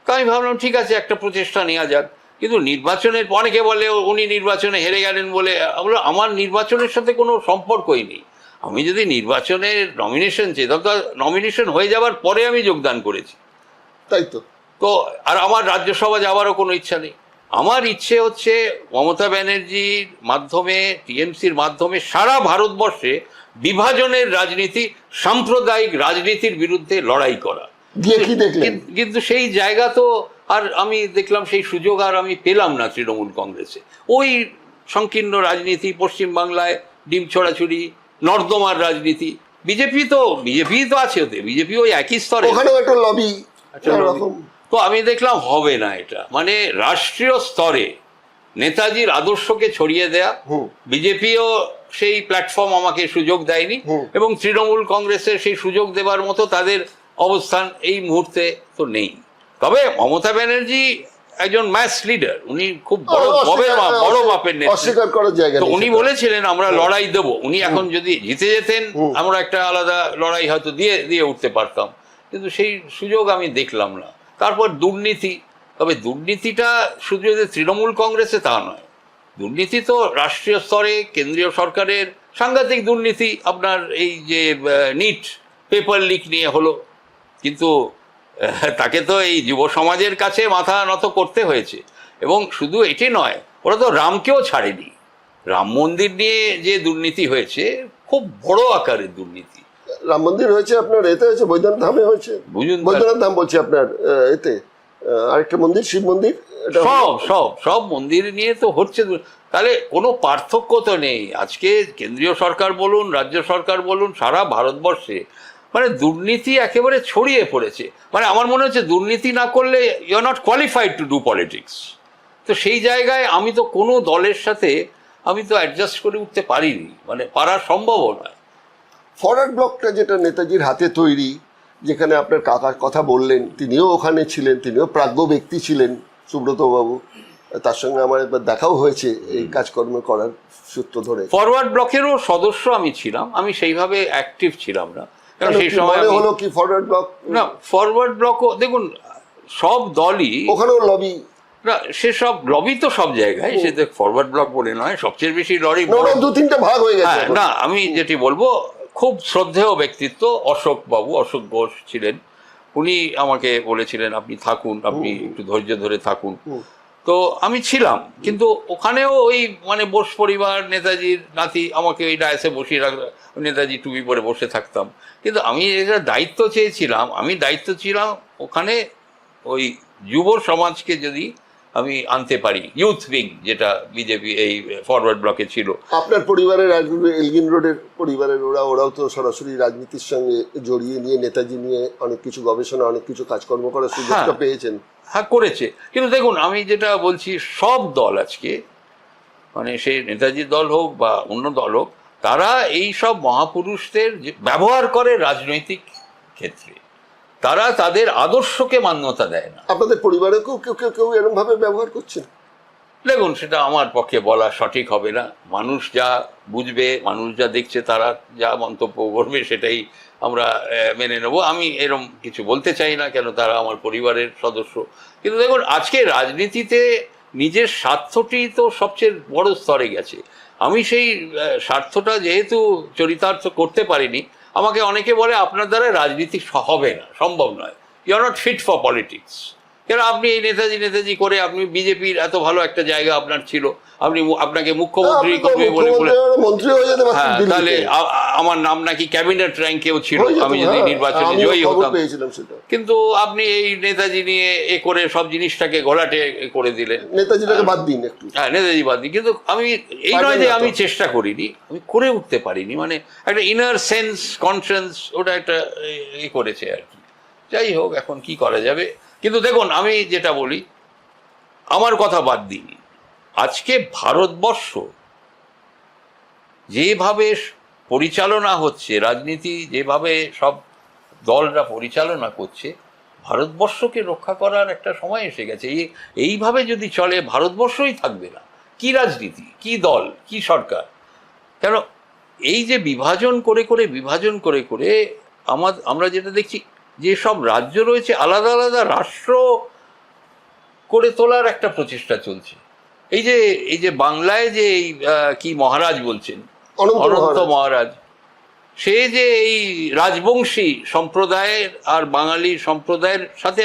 তো আমি ভাবলাম ঠিক আছে, একটা প্রচেষ্টা নেওয়া যাক। কিন্তু নির্বাচনের, অনেকে বলে উনি নির্বাচনে হেরে গেলেন বলে, আমার নির্বাচনের সাথে কোনো সম্পর্কই নেই। আমি যদি নির্বাচনের নমিনেশন চেয়ে, তখন নমিনেশন হয়ে যাওয়ার পরে আমি যোগদান করেছি। তাই তো। তো আর আমার রাজ্যসভা যাওয়ারও কোনো ইচ্ছা নেই। আমার ইচ্ছে হচ্ছে মমতা ব্যানার্জির মাধ্যমে, টিএমসির মাধ্যমে সারা ভারতবর্ষে বিভাজনের রাজনীতি, সাম্প্রদায়িক রাজনীতির বিরুদ্ধে লড়াই করা। দিয়ে কি দেখলেন? কিন্তু সেই জায়গা তো আর আমি দেখলাম সেই সুযোগ আর আমি পেলাম না তৃণমূল কংগ্রেসে। ওই সংকীর্ণ রাজনীতি, পশ্চিমবাংলায় ডিম ছড়াছড়ি, নর্দমার রাজনীতি। বিজেপি তো আছে, ওতে বিজেপি ওই একই স্তরে, ওখানেও একটা লবি। তো আমি দেখলাম হবে না এটা, মানে রাষ্ট্রীয় স্তরে নেতাজির আদর্শকে ছড়িয়ে দেয়া। বিজেপিও সেই প্ল্যাটফর্ম আমাকে সুযোগ দেয়নি, এবং তৃণমূল কংগ্রেসের সেই সুযোগ দেবার মতো তাদের অবস্থান এই মুহূর্তে তো নেই। তবে মমতা ব্যানার্জি একজন ম্যাস লিডার, উনি খুব বড় মাপের নেতা। অস্বীকার করার জায়গা তো উনি বলেছিলেন আমরা লড়াই দেবো। উনি এখন যদি জিতে যেতেন, আমরা একটা আলাদা লড়াই হয়তো দিয়ে উঠতে পারতাম, কিন্তু সেই সুযোগ আমি দেখলাম না। তারপর দুর্নীতি, তবে দুর্নীতিটা শুধু যদি তৃণমূল কংগ্রেসে তা নয়, দুর্নীতি তো রাষ্ট্রীয় স্তরে কেন্দ্রীয় সরকারের সাংঘাতিক দুর্নীতি। আপনার এই যে নিট পেপার লিক নিয়ে হলো, কিন্তু তাকে তো এই যুব সমাজের কাছে মাথা নত করতে হয়েছে। এবং শুধু এটি নয়, ওরা তো রামকেও ছাড়েনি। রাম মন্দির নিয়ে যে দুর্নীতি হয়েছে, খুব বড় আকারের দুর্নীতি। রাম মন্দির হয়েছে আপনার এতে হয়েছে, বৈদ্যনাথ ধামে হয়েছে। বৈদ্যনাথ ধাম বলছি আপনার এতে আরেকটা মন্দির, শিব মন্দির, সব মন্দির নিয়ে তো হচ্ছে। তাহলে কোনো পার্থক্য তো নেই। আজকে কেন্দ্রীয় সরকার বলুন, রাজ্য সরকার বলুন, সারা ভারতবর্ষে মানে দুর্নীতি একেবারে ছড়িয়ে পড়েছে। মানে আমার মনে হচ্ছে দুর্নীতি না করলে you are not qualified to do politics. তো সেই জায়গায় আমি তো কোনো দলের সাথে আমি তো অ্যাডজাস্ট করে উঠতে পারিনি, মানে পারা সম্ভব নয়। ফরওয়ার্ড ব্লকটা যেটা নেতাজির হাতে তৈরি, যেখানে আপনার কাকার কথা বললেন, তিনিও ওখানে ছিলেন, তিনিও প্রাজ্ঞ ব্যক্তি ছিলেন সুব্রতবাবু, তার সঙ্গে আমার একবার দেখাও হয়েছে এই কাজকর্ম করার সূত্র ধরে। ফরওয়ার্ড ব্লকেরও সদস্য আমি ছিলাম, আমি সেইভাবে অ্যাক্টিভ ছিলাম না, কারণ সেই সময় হলো কি ফরওয়ার্ড ব্লক না, ফরওয়ার্ড ব্লকও দেখুন সব দলই, ওখানেও লবি না সেসব লবি তো সব জায়গায়, সে ফরওয়ার্ড ব্লক বলে নয়, সবচেয়ে বেশি লবি দু তিনটা ভাগ হয়ে গেছে। না, আমি যেটি বলবো, খুব শ্রদ্ধেয় ব্যক্তিত্ব অশোক ঘোষ ছিলেন, উনি আমাকে বলেছিলেন আপনি থাকুন, আপনি একটু ধৈর্য ধরে থাকুন। তো আমি ছিলাম, কিন্তু ওখানেও ওই মানে বোস পরিবার, নেতাজির নাতি, আমাকে ওই ডায়াসে বসিয়ে রাখলো, নেতাজি টুপি পরে বসে থাকতাম। কিন্তু আমি যেটা দায়িত্ব চেয়েছিলাম, আমি দায়িত্ব ছিলাম ওখানে ওই যুব সমাজকে যদি আমি আনতে পারি, ইউথ উইং যেটা বিজেপি এই ফরওয়ার্ড ব্লকে ছিল। আপনার পরিবারের এলগিন রোডের পরিবারের ওরাও তো সরাসরি রাজনীতির সঙ্গে জড়িয়ে নিয়ে নেতাজি নিয়ে অনেক কিছু গবেষণা, অনেক কিছু কাজকর্ম করার সুযোগটা পেয়েছেন। হ্যাঁ, করেছে। কিন্তু দেখুন, আমি যেটা বলছি, সব দল আজকে, মানে সেই নেতাজির দল হোক বা অন্য দল হোক, তারা এই সব মহাপুরুষদের ব্যবহার করে রাজনৈতিক ক্ষেত্রে, তারা তাদের আদর্শকে মান্যতা দেয় না। আপনাদের পরিবারে কেউ এরকম ভাবে ব্যবহার করছেন? দেখুন, সেটা আমার পক্ষে বলা সঠিক হবে না। মানুষ যা বুঝবে, মানুষ যা দেখছে, তারা যা মন্তব্য করবে সেটাই আমরা মেনে নেব। আমি এরকম কিছু বলতে চাই না, কেন তারা আমার পরিবারের সদস্য। কিন্তু দেখুন, আজকে রাজনীতিতে নিজের স্বার্থটি তো সবচেয়ে বড় স্তরে গেছে। আমি সেই স্বার্থটা যেহেতু চরিতার্থ করতে পারিনি, আমাকে অনেকে বলে আপনার দ্বারা রাজনীতি হবে না, সম্ভব নয়, you are not fit for politics. কেন আপনি এই নেতাজি করে আপনি বিজেপির এত ভালো একটা জায়গা আপনার ছিল, আপনাকে মুখ্যমন্ত্রী করবে বলে হ্যাঁ, তাহলে আমার নাম নাকি ক্যাবিনেট র্যাঙ্কেও ছিল আমি যদি নির্বাচনে জয়ী হতাম। কিন্তু আপনি এই নেতাজি নিয়ে করে সব জিনিসটাকে ঘোলাটে করে দিলেন। নেতাজিটাকে বাদ দিন একটু। হ্যাঁ, নেতাজি বাদ দিন। কিন্তু আমি এই নয় যে আমি চেষ্টা করিনি, আমি করে উঠতে পারিনি, মানে একটা ইনার সেন্স, কনসিয়েন্স, ওটা একটা করেছে আর কি। যাই হোক, এখন কি করা যাবে। কিন্তু দেখুন, আমি যেটা বলি, আমার কথা বাদ দিন, আজকে ভারতবর্ষ যেভাবে পরিচালনা হচ্ছে রাজনীতি, যেভাবে সব দলরা পরিচালনা করছে, ভারতবর্ষকে রক্ষা করার একটা সময় এসে গেছে। এইভাবে যদি চলে ভারতবর্ষই থাকবে না। কি রাজনীতি, কি দল, কি সরকার? কেন এই যে বিভাজন করে করে আমরা যেটা দেখছি, যে সব রাজ্য রয়েছে আলাদা আলাদা রাষ্ট্র করে তোলার একটা প্রচেষ্টা চলছে। এই যে বাংলায় যে কি মহারাজ বলছেন, অনন্ত মহারাজ, সে যে এই রাজবংশী সম্প্রদায়ের আর বাঙালি সম্প্রদায়ের সাথে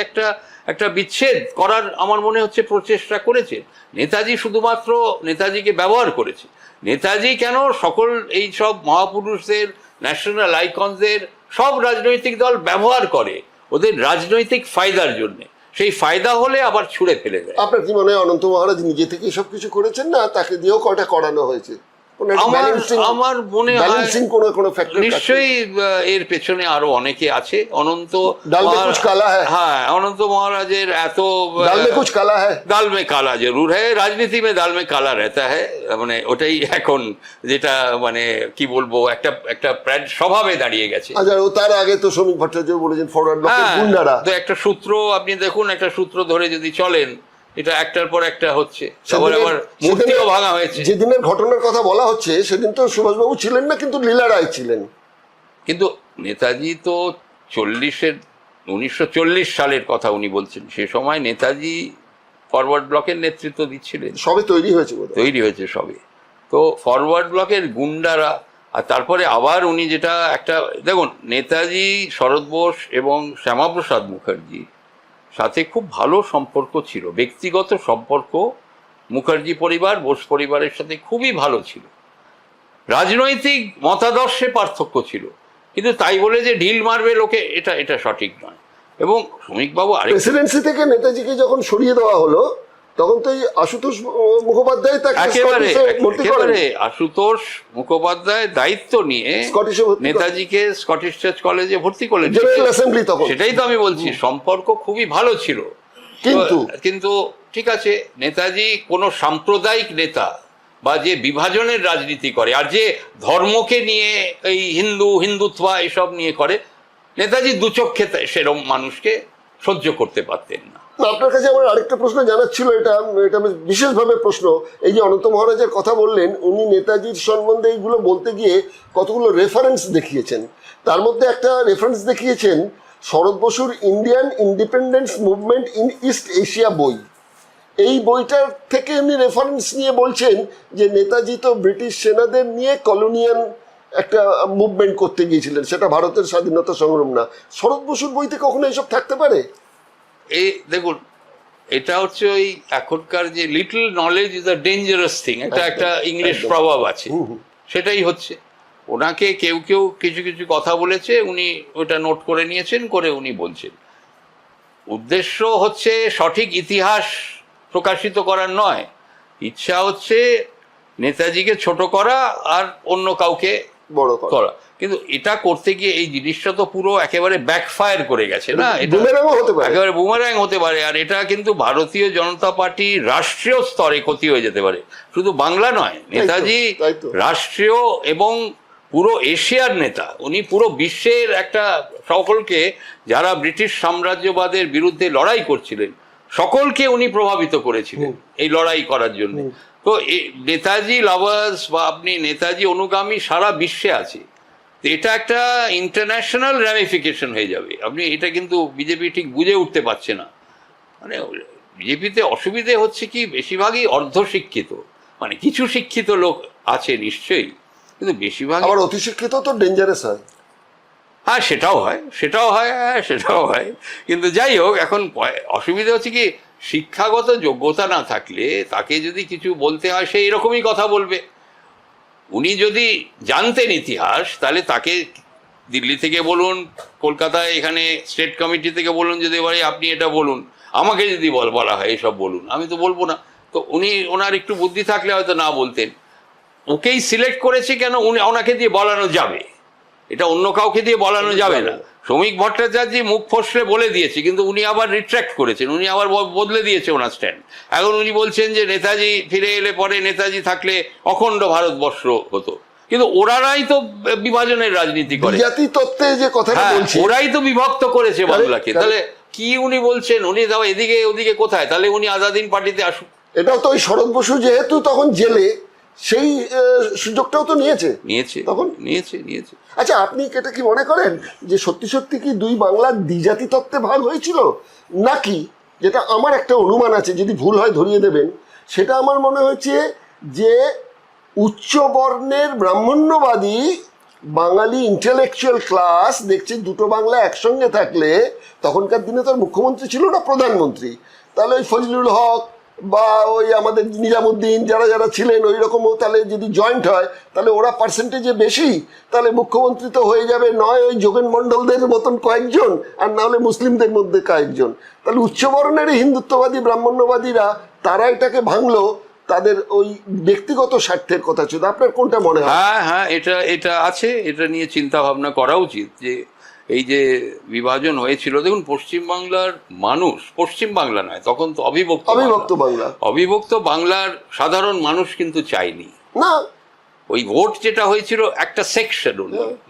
একটা বিচ্ছেদ করার আমার মনে হচ্ছে প্রচেষ্টা করেছে। নেতাজি শুধুমাত্র নেতাজিকে ব্যবহার করেছে। নেতাজি কেন, সকল এই সব মহাপুরুষদের, ন্যাশনাল আইকনদের সব রাজনৈতিক দল ব্যবহার করে ওদের রাজনৈতিক ফায়দার জন্যে। সেই ফায়দা হলে আবার ছুঁড়ে ফেলে দেয়। আপনার কি মনে হয় অনন্ত মহারাজ নিজে থেকে সবকিছু করেছেন, না তাকে দিয়েও কটা করানো হয়েছে? আমার মনে হয় নিশ্চয়ই এর পেছনে আরো অনেকে আছে। অনন্ত হ্যাঁ, অনন্ত মহারাজের এত দাল মে কালা জরুর হ্যায়, রাজনীতি মে দাল মে কালা রেতা হ্যায়, মানে ওটাই এখন যেটা মানে কি বলবো একটা স্বভাবে দাঁড়িয়ে গেছে। তার আগে তো শ্রমিক ভট্টাচার্য বলেছেন ফরওয়ার্ড ব্লকের গুন্ডারা। তো একটা সূত্র আপনি দেখুন, একটা সূত্র ধরে যদি চলেন, এটা একটার পর একটা হচ্ছে। আবার মূর্তিও ভাঙা হয়েছে। যেদিনের ঘটনার কথা বলা হচ্ছে সেদিন তো সুভাষবাবু ছিলেন না, কিন্তু লীলা রায় ছিলেন। কিন্তু নেতাজি তো 1940 সালের কথা উনি বলছেন। সে সময় নেতাজি ফরওয়ার্ড ব্লকের নেতৃত্ব দিচ্ছিলেন, সবে তৈরি হয়েছে সবে। তো ফরওয়ার্ড ব্লকের গুন্ডারা, আর তারপরে আবার উনি যেটা একটা দেখুন, নেতাজি, শরৎ বোস এবং শ্যামাপ্রসাদ মুখার্জি সাথে খুব ভালো সম্পর্ক ছিল, ব্যক্তিগত সম্পর্ক মুখার্জি পরিবার বোস পরিবারের সাথে খুবই ভালো ছিল। রাজনৈতিক মতাদর্শে পার্থক্য ছিল, কিন্তু তাই বলে যে ঢিল মারবে লোকে, এটা সঠিক নয়। এবং শ্রমিকবাবু প্রেসিডেন্সি থেকে নেতাজিকে যখন সরিয়ে দেওয়া হলো, তখন তো এই আশুতোষ মুখোপাধ্যায় একেবারে আশুতোষ মুখোপাধ্যায় দায়িত্ব নিয়ে নেতাজিকে স্কটিশ চার্চ কলেজে ভর্তি করলেন। সেটাই তো আমি বলছি, সম্পর্ক খুবই ভালো ছিল। কিন্তু ঠিক আছে, নেতাজি কোনো সাম্প্রদায়িক নেতা বা যে বিভাজনের রাজনীতি করে আর যে ধর্মকে নিয়ে এই হিন্দুত্ব এসব নিয়ে করে, নেতাজি দুচক্ষে সেরকম মানুষকে সহ্য করতে পারতেন না। আপনার কাছে আমার আরেকটা প্রশ্ন জানার ছিল, এটা বিশেষভাবে প্রশ্ন। এই যে অনন্ত মহারাজের কথা বললেন, উনি নেতাজির সম্বন্ধে এইগুলো বলতে গিয়ে কতগুলো রেফারেন্স দেখিয়েছেন। তার মধ্যে একটা রেফারেন্স দেখিয়েছেন শরৎ বসুর Indian independence movement in east Asia বই। এই বইটার থেকে উনি রেফারেন্স নিয়ে বলছেন যে নেতাজি তো ব্রিটিশ সেনাদের নিয়ে কলোনিয়াল একটা মুভমেন্ট করতে গিয়েছিলেন, সেটা ভারতের স্বাধীনতা সংগ্রাম না। শরৎ বসুর বইতে কখনো এইসব থাকতে পারে? এই দেখুন, এটা হচ্ছে ওই এখনকার যে little knowledge is a dangerous thing, একটা ইংলিশ প্রভাব আছে, সেটাই হচ্ছে। ওনাকে কেউ কিছু কথা বলেছে, উনি ওটা নোট করে নিয়েছেন, করে উনি বলছেন। উদ্দেশ্য হচ্ছে সঠিক ইতিহাস প্রকাশিত করার নয়, ইচ্ছা হচ্ছে নেতাজিকে ছোট করা আর অন্য কাউকে বড় করা। কিন্তু এটা করতে গিয়ে এই জিনিসটা তো পুরো একেবারে ব্যাকফায়ার করে গেছে না, একেবারে বুমেরাং হতে পারে। আর এটা কিন্তু ভারতীয় জনতা পার্টি রাষ্ট্রীয় স্তরে ক্ষতি হয়ে যেতে পারে, শুধু বাংলা নয়। নেতাজি রাষ্ট্রীয় এবং পুরো এশিয়ার নেতা, উনি পুরো বিশ্বের একটা সকলকে, যারা ব্রিটিশ সাম্রাজ্যবাদের বিরুদ্ধে লড়াই করছিলেন সকলকে উনি প্রভাবিত করেছিলেন এই লড়াই করার জন্য। তো নেতাজি লাভার্স বা আপনি নেতাজি অনুগামী সারা বিশ্বে আছে। এটা একটা ইন্টারন্যাশনাল র্যামিফিকেশন হয়ে যাবে। আপনি এটা কিন্তু বিজেপি ঠিক বুঝে উঠতে পারছে না। মানে বিজেপিতে অসুবিধে হচ্ছে কি, বেশিরভাগই অর্ধশিক্ষিত, মানে কিছু শিক্ষিত লোক আছে নিশ্চয়ই, কিন্তু বেশিরভাগ আবার অতি শিক্ষিত তো ডেঞ্জারাস হয়। হ্যাঁ, সেটাও হয়। কিন্তু যাই হোক, এখন অসুবিধা হচ্ছে কি, শিক্ষাগত যোগ্যতা না থাকলে তাকে যদি কিছু বলতে হয় সে এরকমই কথা বলবে। উনি যদি জানতেন ইতিহাস, তাহলে তাকে দিল্লি থেকে বলুন, কলকাতায় এখানে স্টেট কমিটি থেকে বলুন, যদি এবারে আপনি এটা বলুন, আমাকে যদি বলা হয় এসব বলুন, আমি তো বলবো না। তো ওনার একটু বুদ্ধি থাকলে হয়তো না বলতেন। ওকেই সিলেক্ট করেছে কেন, ওনাকে দিয়ে বলানো যাবে, এটা অন্য কাউকে দিয়ে বলানো যাবে না। শ্রমিক ভট্টাচার্য মুখ ফসলে বলে দিয়েছে, কিন্তু উনি আবার রিট্র্যাক্ট করেছেন, উনি আবার বদলে দিয়েছে ওনার স্ট্যান্ড। এখন উনি বলছেন যে নেতাজি ফিরে এলে পরে, নেতাজি থাকলে অখণ্ড ভারতবর্ষ হতো। কিন্তু ওরাই তো বিভাজনের রাজনীতি করে। জাতি তত্ত্বে যে কথাটা হ্যাঁ, বলছি, ওরাই তো বিভক্ত করেছে বাংলাকে। correct. তাহলে কি উনি বলছেন, উনি তাও এদিকে ওদিকে কোথায়? তাহলে উনি আজাদিন পার্টিতে আসুন। এটাও তো ওই শরৎ বসু যেহেতু তখন জেলে, সেই সুযোগটাও তো নিয়েছে তখন। নিয়েছে। আচ্ছা, আপনি এটা কি মনে করেন যে সত্যি সত্যি কি দুই বাংলার দ্বিজাতি তত্ত্বে ভাগ হয়েছিল, নাকি, যেটা আমার একটা অনুমান আছে, যদি ভুল হয় ধরিয়ে দেবেন, সেটা আমার মনে হয়েছে যে উচ্চ বর্ণের ব্রাহ্মণ্যবাদী বাঙালি ইন্টেলেকচুয়াল ক্লাস দেখছে দুটো বাংলা একসঙ্গে থাকলে, তখনকার দিনে তো আর মুখ্যমন্ত্রী ছিল না, প্রধানমন্ত্রী, তাহলে ওই ফজলুল হক বা ওই আমাদের নিজামুদ্দিন যারা যারা ছিলেন ওই রকমও, তাহলে যদি জয়েন্ট হয় তাহলে ওরা পার্সেন্টেজে বেশি, তাহলে মুখ্যমন্ত্রী তো হয়ে যাবে নয় ওই যোগেন মণ্ডলদের মতন কয়েকজন, আর না হলে মুসলিমদের মধ্যে কয়েকজন। তাহলে উচ্চবর্ণের হিন্দুত্ববাদী ব্রাহ্মণ্যবাদীরা তারা এটাকে ভাঙলো তাদের ওই ব্যক্তিগত স্বার্থের কথা ছিল। আপনার কোনটা মনে হয়? হ্যাঁ, এটা আছে, এটা নিয়ে চিন্তা ভাবনা করা উচিত যে এই যে বিভাজন হয়েছিল, দেখুন পশ্চিমবাংলার মানুষ, পশ্চিম বাংলা নয়, তখন তো অবিভক্ত বাংলা, অবিভক্ত বাংলার সাধারণ মানুষ কিন্তু চায়নি না। ওই ভোট যেটা হয়েছিল একটা সেকশন,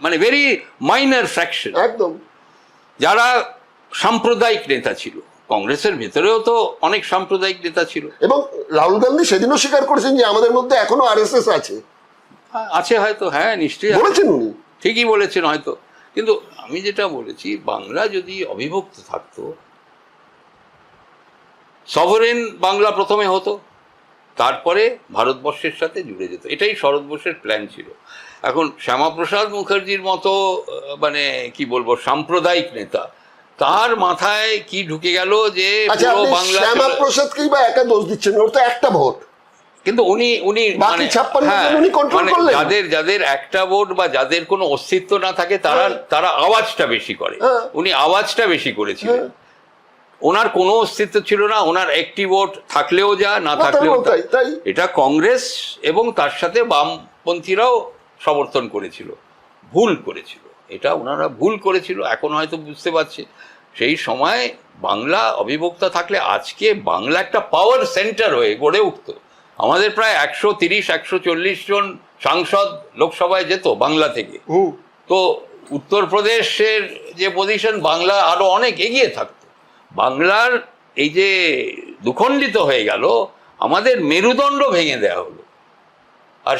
মানে ভেরি মাইনর ফ্র্যাকশন, একদম, যারা সাম্প্রদায়িক নেতা ছিল। কংগ্রেসের ভেতরেও তো অনেক সাম্প্রদায়িক নেতা ছিল, এবং রাহুল গান্ধী সেদিনও স্বীকার করেছেন যে আমাদের মধ্যে এখনো আরএসএস আছে হয়তো, হ্যাঁ নিশ্চয়ই বলেছেন উনি, ঠিকই বলেছেন হয়তো। কিন্তু আমি যেটা বলেছি, বাংলা যদি অবিভক্ত থাকতো, সভারেন বাংলা প্রথমে হতো, তারপরে ভারতবর্ষের সাথে জুড়ে যেত। এটাই শরৎ বোসের প্ল্যান ছিল। এখন শ্যামাপ্রসাদ মুখার্জির মতো মানে কি বলবো সাম্প্রদায়িক নেতা, তার মাথায় কি ঢুকে গেল যে পুরো বাংলা, শ্যামাপ্রসাদকেই বা একা দোষ দিচ্ছেন, ওর তো একটা ভোট, কিন্তু উনি বাকি 56 জন উনি কন্ট্রোল করলেন। যাদের একটা ভোট বা যাদের কোনো অস্তিত্ব না থাকে তারা আওয়াজটা বেশি করে। উনি আওয়াজটা বেশি করেছিলেন। ওনার কোনো অস্তিত্ব ছিল না, ওনার একটি ভোট থাকলেও যা, না থাকলেও তাই। এটা কংগ্রেস এবং তার সাথে বামপন্থীরাও সমর্থন করেছিল, ভুল করেছিল, এটা ওনারা ভুল করেছিল। এখন হয়তো বুঝতে পারছে সেই সময় বাংলা অবিভক্ত থাকলে আজকে বাংলা একটা পাওয়ার সেন্টার হয়ে গড়ে উঠতো। আমাদের প্রায় 130-140 জন সাংসদ লোকসভায় যেত বাংলা থেকে। তো উত্তরপ্রদেশের যে পজিশন, বাংলা আরো অনেক এগিয়ে থাকতো। বাংলার এই যে দুখণ্ডিত হয়ে গেল, আমাদের মেরুদণ্ড ভেঙে দেওয়া হলো। আর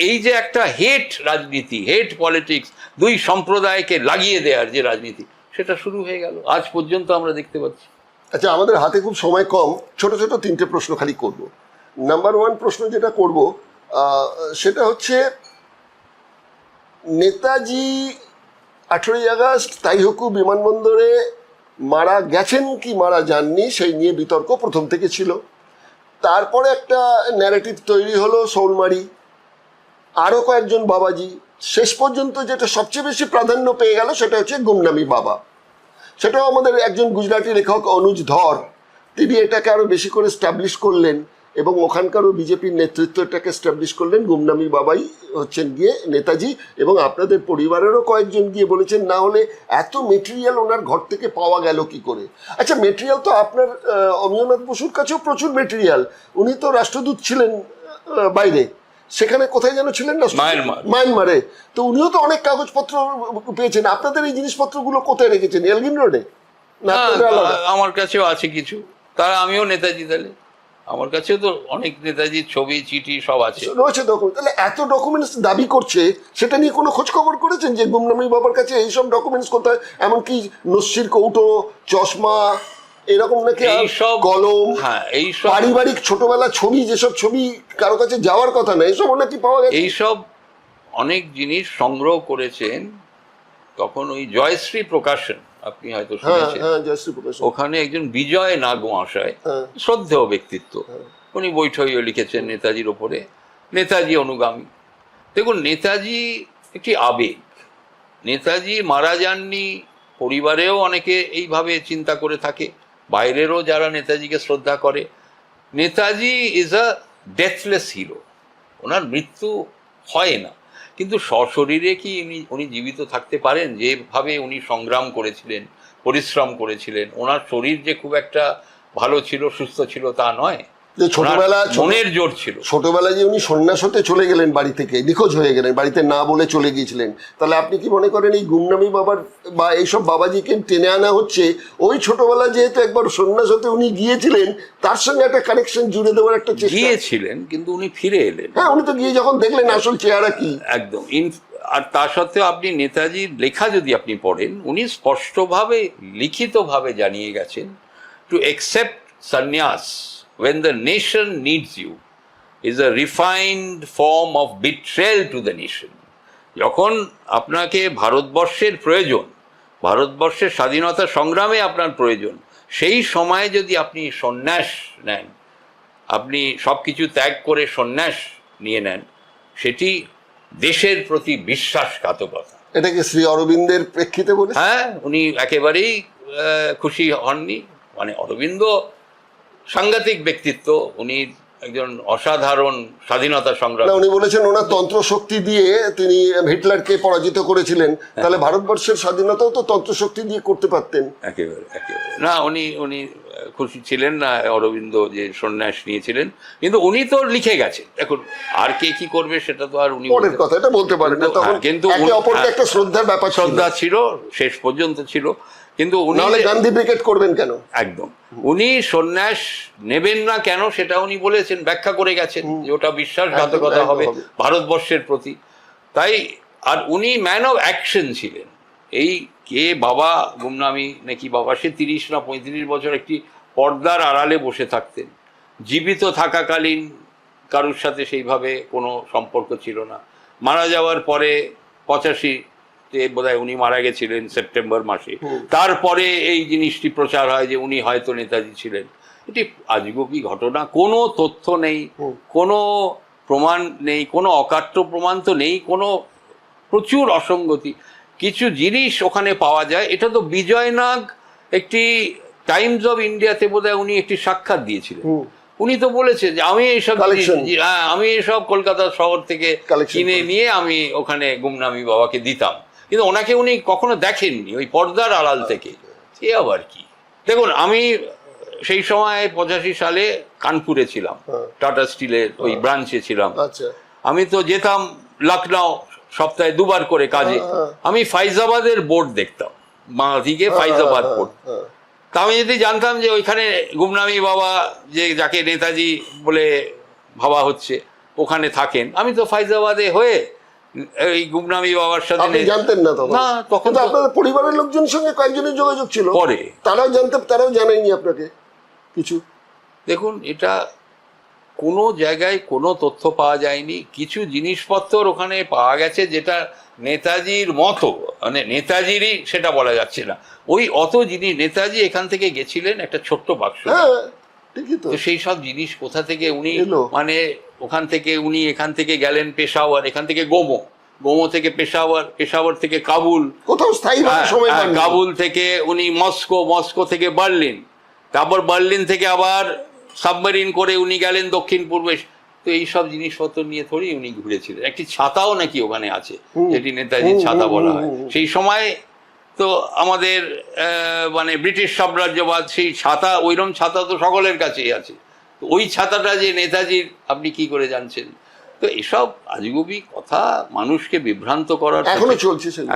এই যে একটা হেট রাজনীতি, হেট পলিটিক্স, দুই সম্প্রদায়কে লাগিয়ে দেওয়ার যে রাজনীতি, সেটা শুরু হয়ে গেল, আজ পর্যন্ত আমরা দেখতে পাচ্ছি। আচ্ছা, আমাদের হাতে খুব সময় কম, ছোট ছোট 3টে প্রশ্ন খালি করব। নাম্বার 1 প্রশ্ন যেটা করব সেটা হচ্ছে, নেতাজি 18ই আগস্ট তাইহুকু বিমানবন্দরে মারা গেছেন কি মারা যাননি সেই নিয়ে বিতর্ক প্রথম থেকে ছিল। তারপরে একটা ন্যারেটিভ তৈরি হলো শৌলমারি, আরও কয়েকজন বাবাজি, শেষ পর্যন্ত যেটা সবচেয়ে বেশি প্রাধান্য পেয়ে গেল সেটা হচ্ছে গুমনামি বাবা। সেটাও আমাদের একজন গুজরাটি লেখক অনুজ ধর, তিনি এটাকে আরও বেশি করে স্টাবলিশ করলেন এবং ওখানকারও বিজেপির নেতৃত্ব এটাকে স্টাবলিশ করলেন, গুমনামি বাবাই হচ্ছেন গিয়ে নেতাজি। এবং আপনাদের পরিবারেরও কয়েকজন গিয়ে বলেছেন, না হলে এত মেটেরিয়াল ওনার ঘর থেকে পাওয়া গেল কি করে। আচ্ছা, মেটেরিয়াল তো আপনার অমিয়নাথ বসুর কাছেও প্রচুর মেটেরিয়াল, উনি তো রাষ্ট্রদূত ছিলেন বাইরে, সেখানে কোথায় যেন ছিলেন না, মায়ানমারে, তো উনিও তো অনেক কাগজপত্র পেয়েছেন। আপনাদের এই জিনিসপত্রগুলো কোথায় রেখেছেন, এলগিন রোডে? আমার কাছেও আছে কিছু, তারা আমিও নেতাজি, তাহলে আমার কাছেও তো অনেক নেতাজির ছবি, চিঠি সব আছে, রয়েছে ডকুমেন্ট। তাহলে এত ডকুমেন্টস দাবি করছে, সেটা নিয়ে কোনো খোঁজ খবর করেছেন যে গুমনামি বাবার কাছে এইসব ডকুমেন্টস কোথায়? এমনকি নস্যির কৌটো, চশমা, এরকম নাকি কলম, এইসব পারিবারিক ছোটবেলা ছবি, যেসব ছবি কারো কাছে যাওয়ার কথা না, এইসব নাকি পাওয়া গেছে। এইসব অনেক জিনিস সংগ্রহ করেছেন তখন ওই জয়শ্রী প্রকাশন, আপনি হয়তো শুনেছেন, ওখানে একজন বিজয় নাগ মহাশয়, শ্রদ্ধেয় ব্যক্তিত্ব, উনি বইটইও লিখেছেন নেতাজির ওপরে, নেতাজি অনুগামী। দেখুন, নেতাজি একটি আবেগ, নেতাজি মারা যাননি, পরিবারেও অনেকে এইভাবে চিন্তা করে থাকে, বাইরেরও যারা নেতাজিকে শ্রদ্ধা করে। Netaji is a deathless hero, ওনার মৃত্যু হয় না, কিন্তু সশরীরে কি উনি জীবিত থাকতে পারেন? যেভাবে উনি সংগ্রাম করেছিলেন, পরিশ্রম করেছিলেন, ওনার শরীর যে খুব একটা ভালো ছিল, সুস্থ ছিল তা নয়। যে মনের জোর ছিল। ছোটবেলায় যে উনি সন্ন্যাস হতে চলে গেলেন, বাড়ি থেকে নিখোঁজ হয়ে গেলেন, বাড়িতে না বলে চলে গিয়েছিলেন, তাহলে আপনি কি মনে করেন এই গুমনামি বাবার বা এইসব বাবাজিকে টেনে আনা হচ্ছে ওই ছোটবেলায় যেহেতু একবার সন্ন্যাস হতে উনি গিয়েছিলেন তার সঙ্গে একটা কানেকশন জুড়ে দেওয়ার একটা চেষ্টা? গিয়েছিলেন কিন্তু উনি ফিরে এলেন। হ্যাঁ, উনি তো গিয়ে যখন দেখলেন আসল চেহারা কি। একদম। আর তা সত্ত্বেও আপনি নেতাজির লেখা যদি আপনি পড়েন, উনি স্পষ্টভাবে লিখিতভাবে জানিয়ে গেছেন two accept sannyas when the nation needs you is a refined form of betrayal to the nation. যখন আপনাকে ভারতবর্ষের প্রয়োজন, ভারতবর্ষের স্বাধীনতা সংগ্রামে আপনার প্রয়োজন, সেই সময়ে যদি আপনি সন্ন্যাস নেন, আপনি সব কিছু ত্যাগ করে সন্ন্যাস নিয়ে নেন, সেটি দেশের প্রতি বিশ্বাসঘাতকতা। এটাকে শ্রী অরবিন্দের প্রেক্ষিতে বলে? হ্যাঁ, উনি একেবারেই খুশি হননি। মানে অরবিন্দ সাংঘাতিক ব্যক্তিত্ব, উনি একজন অসাধারণ স্বাধীনতা সংগ্রামী। উনি বলেছেন ওনার তন্ত্র শক্তি দিয়ে তিনি হিটলারকে পরাজিত করেছিলেন, তাহলে ভারতবর্ষের স্বাধীনতাও তো তন্ত্র শক্তি দিয়ে করতে পারতেন। একেবারে একেবারে না, উনি খুশি ছিলেন না অরবিন্দ যে সন্ন্যাস নিয়েছিলেন, কিন্তু উনি তো লিখে গেছেন। এখন আর কে কি করবে সেটা তো আর উনি পরের কথা, এটা বলতে পারেন না। তখন কিন্তু একে অপরকে একটা শ্রদ্ধার ব্যাপার, শ্রদ্ধা ছিল, শেষ পর্যন্ত ছিল। কিন্তু উনি গান্ধী ব্রিগেড করবেন কেন? একদম, উনি সন্ন্যাস নেবেন না কেন সেটা উনি বলেছেন, ব্যাখ্যা করে গেছেন যে ওটা বিশ্বাসঘাতকতা হবে ভারতবর্ষের প্রতি। তাই আর উনি ম্যান অফ অ্যাকশন ছিলেন। এই কে বাবা গুমনামি নাকি বাবা, সে 30 না 35 বছর একটি পর্দার আড়ালে বসে থাকতেন। জীবিত থাকাকালীন কারোর সাথে সেইভাবে কোনো সম্পর্ক ছিল না। মারা যাওয়ার পরে 85-তে বোধহয় উনি মারা গেছিলেন সেপ্টেম্বর মাসে, তারপরে এই জিনিসটি প্রচার হয় যে উনি হয়তো নেতাজি ছিলেন। এটি আজগুবি ঘটনা, কোনো তথ্য নেই, কোনো প্রমাণ নেই, কোনো অকাট্য প্রমাণ তো নেই, কোনো প্রচুর অসঙ্গতি। কিছু জিনিস ওখানে পাওয়া যায়। এটা তো বিজয়নাগ একটি টাইমস অফ ইন্ডিয়াতে বোধহয় উনি একটি সাক্ষাৎ দিয়েছিলেন। উনি তো বলেছে যে আমি এইসব কলকাতা শহর থেকে কিনে নিয়ে আমি ওখানে গুমনামি বাবাকে দিতাম, কিন্তু ওনাকে উনি কখনো দেখেননি ওই পর্দার আড়াল থেকে। এ আবার কি? দেখুন, আমি সেই সময় 85 সালে কানপুরে ছিলাম, টাটা স্টিলের ওই ব্রাঞ্চে ছিলাম। আমি তো যেতাম লখনউ সপ্তাহে 2 বার করে কাজে। আমি ফাইজাবাদের বোর্ড দেখতাম, বাংলাদেশে ফাইজাবাদ বোর্ড। তা আমি যদি জানতাম যে ওইখানে গুমনামি বাবা, যে যাকে নেতাজি বলে ভাবা হচ্ছে, ওখানে থাকেন, আমি তো ফাইজাবাদে হয়ে এই গুমনামি বাবার সাথে জানতেন না তখন? না, তখন তো আপনাদের পরিবারের লোকজনের সঙ্গে কয়েকজনের যোগাযোগ ছিল, পরে তারাও জানতেন, তারাও জানায়নি আপনাকে কিছু? দেখুন, এটা কোনো জায়গায় কোনো তথ্য পাওয়া যায়নি। কিছু জিনিসপত্র ওখানে পাওয়া গেছে যেটা নেতাজির মতো, মানে নেতাজিরই সেটা বলা যাচ্ছে না। ওই অত জিনিস, নেতাজি এখান থেকে গেছিলেন একটা ছোট্ট বাক্স, তো সেই সব জিনিস কোথা থেকে উনি, মানে ওখান থেকে উনি এখান থেকে গেলেন পেশাওয়ার, এখান থেকে গোমো থেকে পেশাওয়ার, পেশাওয়ার থেকে কাবুল, কোথাও স্থায়ী সময়, কাবুল থেকে উনি মস্কো থেকে বার্লিন, তারপর বার্লিন থেকে আবার সাবমেরিন করে উনি গেলেন দক্ষিণ পূর্বে। তো এইসব জিনিসপত্র নিয়ে থোড়ি উনি ঘুরেছিলেন। একটি ছাতাও নাকি ওখানে আছে, যেটি নেতাজির ছাতা বলা হয়। সেই সময় তো আমাদের মানে ব্রিটিশ সাম্রাজ্যবাদ, সেই ছাতা, ওইরকম ছাতা তো সকলের কাছেই আছে। তো ওই ছাতাটা যে নেতাজির, আপনি কি করে জানছেন? তো এসব আজগুবি কথা মানুষকে বিভ্রান্ত করার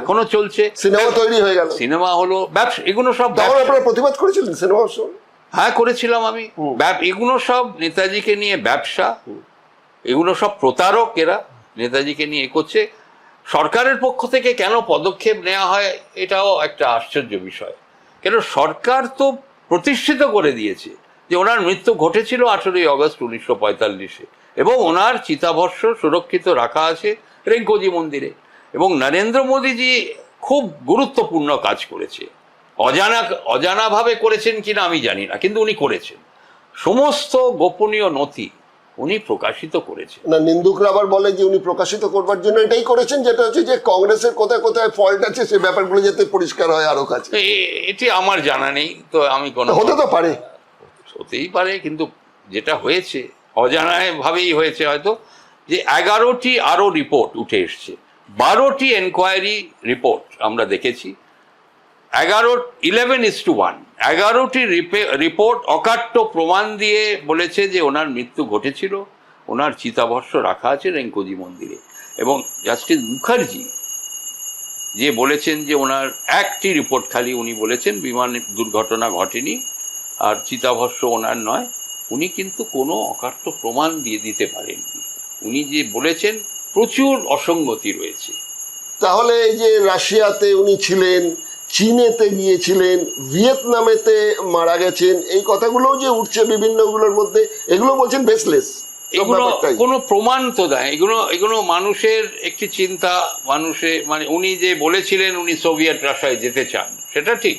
এখনো চলছে। সিনেমা তৈরি হয়ে গেল, সিনেমা হলো, ব্যবসা, এগুলো সব। আপনারা প্রতিবাদ করেছিলেন সিনেমার সময়? হ্যাঁ, করেছিলাম আমি। এগুলো সব নেতাজিকে নিয়ে ব্যবসা, এগুলো সব প্রতারক, এরা নেতাজিকে নিয়ে করছে। সরকারের পক্ষ থেকে কেন পদক্ষেপ নেওয়া হয় এটাও একটা আশ্চর্য বিষয়। কেন সরকার তো প্রতিষ্ঠিত করে দিয়েছে যে ওনার মৃত্যু ঘটেছিল 18 অগস্ট 1945-এ, এবং ওনার চিতাভস্ম সুরক্ষিত রাখা আছে রেঙ্কোজি মন্দিরে। এবং নরেন্দ্র মোদীজি খুব গুরুত্বপূর্ণ কাজ করেছে, অজানাভাবে করেছেন কিনা আমি জানি না, কিন্তু উনি করেছেন। সমস্ত গোপনীয় নথি উনি প্রকাশিত করেছেন। না, নিন্দুকরা আবার বলে যে উনি প্রকাশিত করবার জন্য এটাই করেছেন, যেটা হচ্ছে যে কংগ্রেসের কোথায় কোথায় ফল্ট আছে সেই ব্যাপারগুলো যাতে পরিষ্কার হয় আরো কাছে। এটি আমার জানা নেই, তো আমি কোনো, হতে তো পারে, হতেই পারে, কিন্তু যেটা হয়েছে অজানায় ভাবেই হয়েছে হয়তো। যে 11টি আরো রিপোর্ট উঠে এসছে, 12টি এনকোয়ারি রিপোর্ট আমরা দেখেছি। 11:1 11টি রিপোর্ট অকাট্য প্রমাণ দিয়ে বলেছে যে ওনার মৃত্যু ঘটেছিল, ওনার চিতাভস্ম রাখা আছে রেঙ্কোজি মন্দিরে। এবং জাস্টিস মুখার্জি যে বলেছেন যে ওনার একটি রিপোর্ট খালি উনি বলেছেন বিমান দুর্ঘটনা ঘটেনি আর চিতাভস্ম ওনার নয়, উনি কিন্তু কোনো অকাট্য প্রমাণ দিয়ে দিতে পারেননি। উনি যে বলেছেন প্রচুর অসঙ্গতি রয়েছে। তাহলে এই যে রাশিয়াতে উনি ছিলেন, চীনেতে গিয়েছিলেন, ভিয়েতনামেতে মারা গেছেন, এই কথাগুলোও যে উঠছে বিভিন্নগুলোর মধ্যে, এগুলো বলছেন বেসলেস। এগুলো কোনো প্রমাণ তো দেয়, এগুলো মানুষের একটি চিন্তা, মানে উনি যে বলেছিলেন উনি সোভিয়েত রাশিয়ায় যেতে চান, সেটা ঠিক,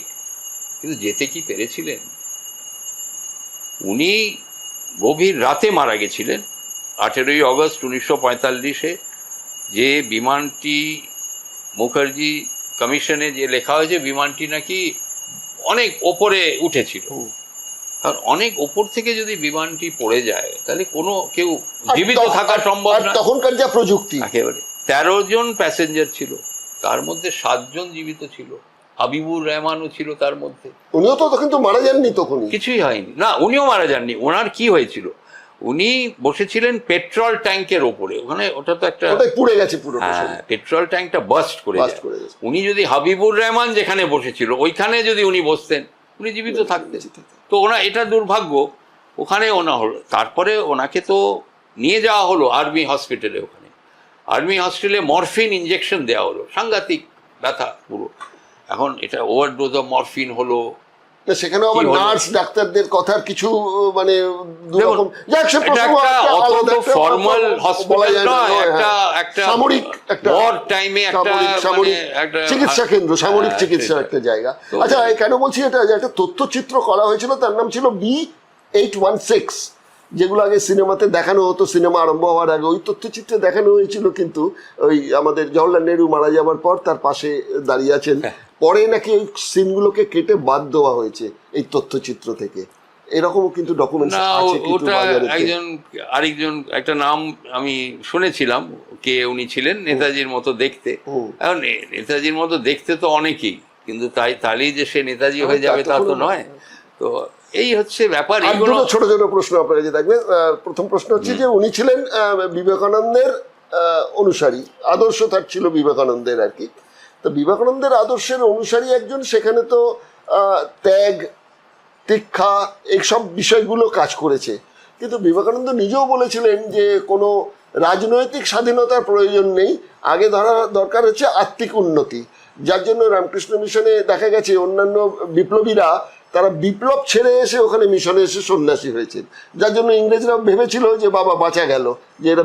কিন্তু যেতে কি পেরেছিলেন? উনি গভীর রাতে মারা গেছিলেন 18ই অগস্ট 1945-এ। যে বিমানটি মুখার্জি কমিশনে যে লেখা হয়েছে বিমানটি নাকি অনেক ওপরে উঠেছিল, কারণ অনেক ওপর থেকে যদি বিমানটি পড়ে যায় তাহলে কেউ জীবিত থাকা সম্ভব না। তখনকার যা প্রযুক্তি, একেবারে 13 জন প্যাসেঞ্জার ছিল, তার মধ্যে 7 জন জীবিত ছিল, হাবিবুর রহমানও ছিল তার মধ্যে। উনিও তো কিন্তু মারা যাননি, তখন কিছুই হয়নি না, উনিও মারা যাননি। ওনার কি হয়েছিল, উনি বসেছিলেন পেট্রোল ট্যাঙ্কের ওপরে, ওখানে ওটা তো একটা পুড়ে গেছে পুরো। হ্যাঁ, পেট্রোল ট্যাঙ্কটা বাস্ট করে যায়। উনি যদি হাবিবুর রহমান যেখানে বসেছিল ওইখানে যদি উনি বসতেন উনি জীবিত থাকতেন। তো এটা দুর্ভাগ্য, ওখানে হলো। তারপরে ওনাকে তো নিয়ে যাওয়া হলো আর্মি হসপিটালে। ওখানে আর্মি হসপিটালে মরফিন ইঞ্জেকশন দেওয়া হলো, সাংঘাতিক ব্যথা পুরো। এখন এটা ওভারডোজ অফ মরফিন হলো। সেখানেও আবার নার্স ডাক্তারদের কথার কিছু মানে ফর্মাল হসপিটাল নয়, একটা সামরিক একটা ওয়ার টাইমে একটা চিকিৎসা কেন্দ্র, সামরিক চিকিৎসার একটা জায়গা। আচ্ছা, কেন বলছি এটা, যে একটা তথ্যচিত্র করা হয়েছিল, তার নাম ছিল B816, যেগুলো আগে সিনেমাতে দেখানো হতো, সিনেমা আরম্ভ হওয়ার আগে ওই তথ্যচিত্রে দেখানো হয়েছিল। কিন্তু ওই আমাদের জওহরলাল নেহরু মারা যাওয়ার পর তার পাশে দাঁড়িয়ে আছেন, পরে নাকি ওই সিনগুলোকে কেটে বাদ দেওয়া হয়েছে এই তথ্যচিত্র থেকে, এরকমও কিন্তু ডকুমেন্টস আছে। ওটা আরেকজন একটা নাম আমি শুনেছিলাম, কে উনি ছিলেন, নেতাজির মতো দেখতে। এখন নেতাজির মতো দেখতে তো অনেকেই, কিন্তু তাহলেই যে সে নেতাজি হয়ে যাবে তা তো নয়। তো এই হচ্ছে ব্যাপার। এগুলো ছোট ছোট প্রশ্ন আপনার কাছে থাকবে। প্রথম প্রশ্ন হচ্ছে যে উনি ছিলেন বিবেকানন্দের অনুসারী, আদর্শ তার ছিল বিবেকানন্দের আর কি। তো বিবেকানন্দের আদর্শের অনুসারী একজন, সেখানে তো ত্যাগ, তিক্ষা, এইসব বিষয়গুলো কাজ করেছে। কিন্তু বিবেকানন্দ নিজেও বলেছিলেন যে কোনো রাজনৈতিক স্বাধীনতার প্রয়োজন নেই, আগে দরকার হচ্ছে আত্মিক উন্নতি। যার জন্য রামকৃষ্ণ মিশনে দেখা গেছে অন্যান্য বিপ্লবীরা তারা বিপ্লব ছেড়ে এসে ওখানে মিশনে এসে সন্ন্যাসী হয়েছে, যার জন্য ইংরেজরা ভেবেছিল যে বাবা বাঁচা গেল, যে এরা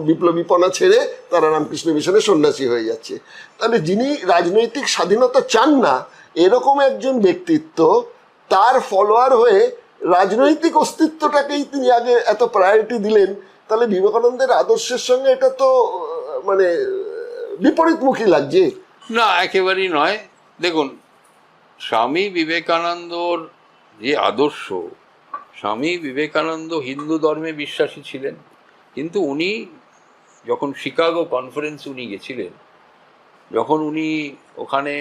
বিপ্লবীপনা ছেড়ে তারা রামকৃষ্ণ মিশনে সন্ন্যাসী হয়ে যাচ্ছে। তাহলে যিনি রাজনৈতিক স্বাধীনতা চান না, এরকম একজন ব্যক্তিত্ব, তার ফলোয়ার হয়ে রাজনৈতিক অস্তিত্বটাকেই তিনি আগে এত প্রায়োরিটি দিলেন, তাহলে বিবেকানন্দের আদর্শের সঙ্গে এটা তো মানে বিপরীতমুখী লাগছে। না, একেবারেই নয়। দেখুন, স্বামী বিবেকানন্দর যে আদর্শ, স্বামী বিবেকানন্দ হিন্দু ধর্মে বিশ্বাসী ছিলেন, কিন্তু উনি যখন শিকাগো কনফারেন্স উনি গেছিলেন, যখন উনি ওখানে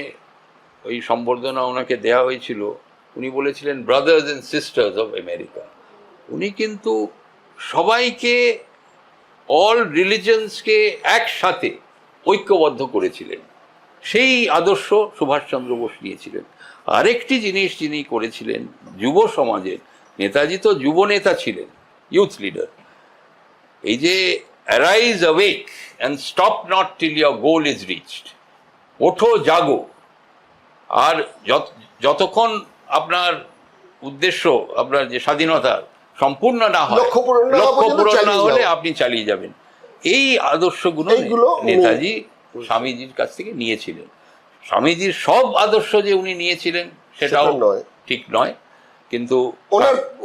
ওই সম্বর্ধনা ওনাকে দেওয়া হয়েছিল, উনি বলেছিলেন brothers and sisters of America. উনি কিন্তু সবাইকে, অল রিলিজনসকে একসাথে ঐক্যবদ্ধ করেছিলেন। সেই আদর্শ সুভাষচন্দ্র বোস নিয়েছিলেন। আরেকটি জিনিস যিনি করেছিলেন যুব সমাজের, নেতাজি তো যুব নেতা ছিলেন, ইউথ লিডার। এই যে arise awake and stop not till your goal is reached, ওঠো জাগো, আর যতক্ষণ আপনার উদ্দেশ্য, আপনার যে স্বাধীনতা সম্পূর্ণ না হয়, লক্ষ্য পূরণ না হলে আপনি চালিয়ে যাবেন। এই আদর্শগুলো নেতাজি স্বামীজির কাছ থেকে নিয়েছিলেন। স্বামীজির সব আদর্শ যে উনি নিয়েছিলেন সেটাও ঠিক নয়, কিন্তু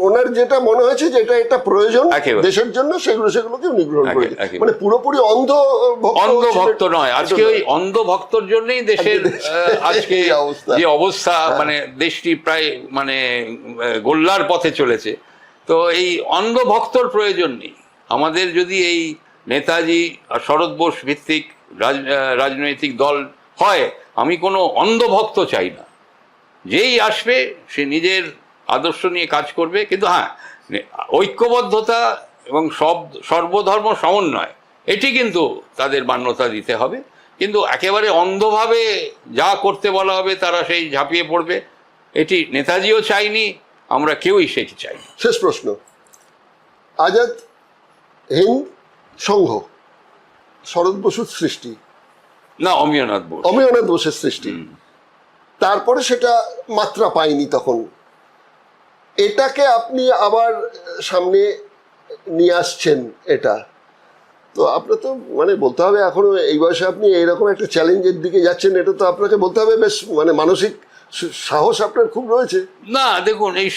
ওনার যেটা মনে হয়েছে যে এটা প্রয়োজন দেশের জন্য, সেগুলোকে উনি গ্রহণ করেছেন। মানে পুরোপুরি অন্ধ ভক্ত নয়। আজকে ওই অন্ধ ভক্তর জন্যই দেশের আজকে যে অবস্থা, মানে দেশটি প্রায় মানে গোল্লার পথে চলেছে। তো এই অন্ধ ভক্তর প্রয়োজন নেই আমাদের। যদি এই নেতাজি আর শরৎ বোস ভিত্তিক রাজনৈতিক দল হয়, আমি কোনো অন্ধভক্ত চাই না। যেই আসবে সে নিজের আদর্শ নিয়ে কাজ করবে, কিন্তু হ্যাঁ, ঐক্যবদ্ধতা এবং সর্বধর্ম সমন্বয় এটি কিন্তু তাদের মান্যতা দিতে হবে। কিন্তু একেবারে অন্ধভাবে যা করতে বলা হবে তারা সেই ঝাঁপিয়ে পড়বে, এটি নেতাজিও চাইনি, আমরা কেউই সেটি চাইনি। শেষ প্রশ্ন, আজাদ হিন্দ সংঘ শরৎ বসুর সৃষ্টি না, অমিয়নাথ বোস। অমিয়নাথ বোসের সৃষ্টি, তারপরে সেটা মাত্রা পায়নি তখন, এটাকে আপনি আবার সামনে নিয়ে আসছেন, এটা তো আপনার তো মানে বলতে হবে এখনো এই বয়সে আপনি এইরকম একটা চ্যালেঞ্জের দিকে যাচ্ছেন, এটা তো আপনাকে বলতে হবে বেশ মানে মানসিক সাহস আপনার খুব রয়েছে। না দেখুন, এই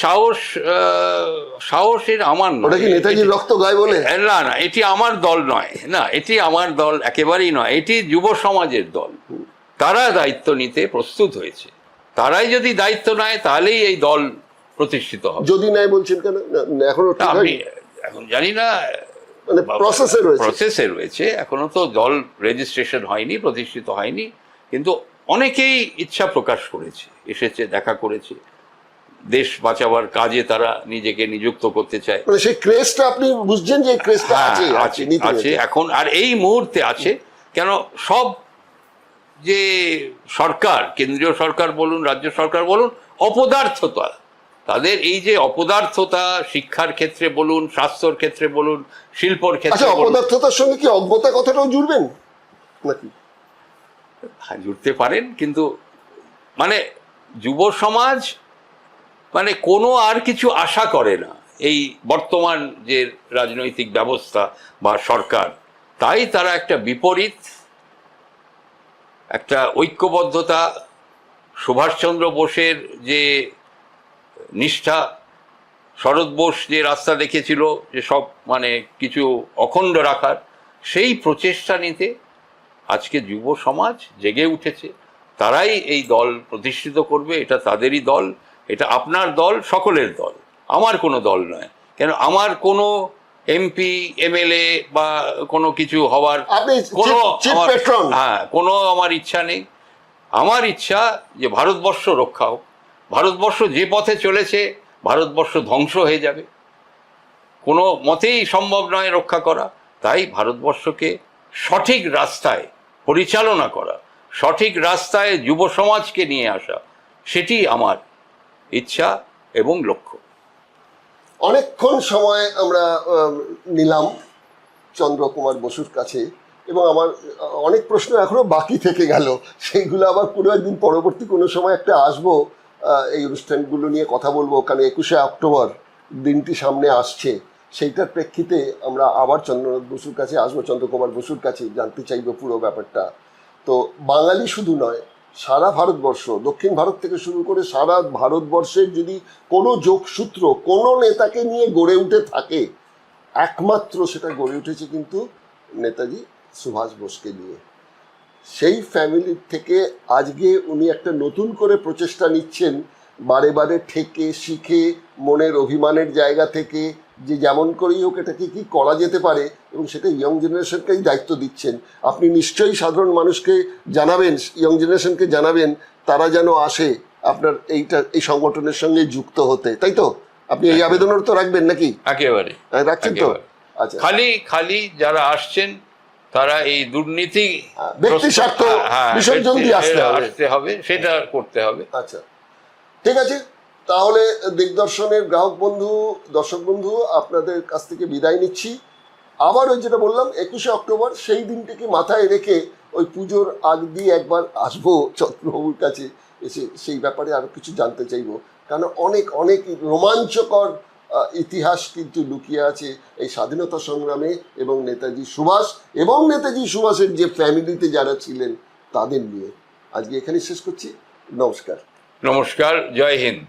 সাহসের আমার নয়। ওটা কি নেতাজির রক্ত গায় বলে? না না, এটি আমার দল নয়, না এটি আমার দল একেবারেই নয়, এটি যুব সমাজের দল। তারা দায়িত্ব নিতে প্রস্তুত হয়েছে, তারাই যদি দায়িত্ব নেয় তাহলেই এই দল প্রতিষ্ঠিত হবে। যদি নেয় বলছেন কেন? এখনো ঠিক আমি হয়নি? এখন জানি না, মানে প্রসেসে রয়েছে, এখনো তো দল রেজিস্ট্রেশন হয়নি, প্রতিষ্ঠিত হয়নি, কিন্তু অনেকেই ইচ্ছা প্রকাশ করেছে, এসেছে, দেখা করেছে, দেশ বাঁচাবার কাজে তারা নিজেকে নিযুক্ত করতে চায়। মানে সেই ক্রেজটা আপনি বুঝছেন যে ক্রেজটা আছে এখন, আর এই মুহূর্তে আছে। কেন সব যে সরকার, কেন্দ্রীয় সরকার বলুন, রাজ্য সরকার বলুন, অপদার্থতা, তাদের এই যে অপদার্থতা শিক্ষার ক্ষেত্রে বলুন, স্বাস্থ্যর ক্ষেত্রে বলুন, শিল্পর ক্ষেত্রে বলুন। অপদার্থতার সঙ্গে কি অজ্ঞতা কথাটাও জুড়বেন নাকি? হ্যাঁ, জুড়তে পারেন, কিন্তু মানে যুব সমাজ মানে কোনো আর কিছু আশা করে না এই বর্তমান যে রাজনৈতিক ব্যবস্থা বা সরকার, তাই তারা একটা বিপরীত, একটা ঐক্যবদ্ধতা, সুভাষচন্দ্র বোসের যে নিষ্ঠা, শরৎ বোস যে রাস্তা দেখেছিল যে সব মানে কিছু অখণ্ড রাখার, সেই প্রচেষ্টা নিতে আজকে যুব সমাজ জেগে উঠেছে। তারাই এই দল প্রতিষ্ঠিত করবে, এটা তাদেরই দল, এটা আপনার দল, সকলের দল, আমার কোনো দল নয়। কেন আমার কোনো এমপি এমএলএ বা কোনো কিছু হওয়ার কোনো আমার ইচ্ছা নেই। আমার ইচ্ছা যে ভারতবর্ষ রক্ষা হোক। ভারতবর্ষ যে পথে চলেছে, ভারতবর্ষ ধ্বংস হয়ে যাবে, কোনো মতেই সম্ভব নয় রক্ষা করা। তাই ভারতবর্ষকে সঠিক রাস্তায় পরিচালনা করা, সঠিক রাস্তায় যুব সমাজকে নিয়ে আসা, সেটি আমার ইচ্ছা এবং লক্ষ্য। অনেকক্ষণ সময় আমরা নিলাম চন্দ্রকুমার বসুর কাছে, এবং আমার অনেক প্রশ্ন এখনো বাকি থেকে গেল, সেইগুলো আবার পুরো একদিন পরবর্তী কোনো সময় একটা আসবো, এই অনুষ্ঠানগুলো নিয়ে কথা বলবো, কারণ 21শে অক্টোবর দিনটি সামনে আসছে, সেইটার প্রেক্ষিতে আমরা আবার চন্দ্রকুমার বসুর কাছে জানতে চাইবো পুরো ব্যাপারটা। তো বাঙালি শুধু নয়, সারা ভারতবর্ষ, দক্ষিণ ভারত থেকে শুরু করে সারা ভারতবর্ষের যদি কোনো যোগসূত্র কোনো নেতাকে নিয়ে গড়ে উঠে থাকে, একমাত্র সেটা গড়ে উঠেছে কিন্তু নেতাজি সুভাষ বোসকে নিয়ে। সেই ফ্যামিলির থেকে আজকে উনি একটা নতুন করে প্রচেষ্টা নিচ্ছেন, বারে বারে ঠেকে শিখে মনের অভিমানের জায়গা থেকে, যে যেমন করেই হোক এটাকে কি করা যেতে পারে, এবং সেটা ইয়ং জেনারেশনকেই দায়িত্ব দিচ্ছেন। আপনি নিশ্চয়ই সাধারণ মানুষকে জানাবেন, ইয়ং জেনারেশনকে জানাবেন, তারা যেন আসে আপনার এই সংগঠনের সঙ্গে যুক্ত হতে, তাই তো? আপনি এই আবেদনের তো রাখবেন নাকি? একেবারে রাখছেন তো? আচ্ছা, খালি যারা আসছেন তারা এই দুর্নীতি, ব্যক্তি স্বার্থ বিসর্জন দিয়ে আসতে হবে, সেটা করতে হবে। আচ্ছা, ঠিক আছে, তাহলে দিগদর্শনের গ্রাহক বন্ধু, দর্শক বন্ধু, আপনাদের কাছ থেকে বিদায় নিচ্ছি। আবার ওই যেটা বললাম 21শে অক্টোবর, সেই দিনটিকে মাথায় রেখে ওই পুজোর আগ দিয়ে একবার আসবো চন্দ্রবাবুর কাছে, এসে সেই ব্যাপারে আরো কিছু জানতে চাইবো, কারণ অনেক রোমাঞ্চকর ইতিহাস কিন্তু লুকিয়ে আছে এই স্বাধীনতা সংগ্রামে, এবং নেতাজি সুভাষের যে ফ্যামিলিতে যারা ছিলেন তাদের নিয়ে। আজকে এখানে শেষ করছি, নমস্কার। নমস্কার, জয় হিন্দ।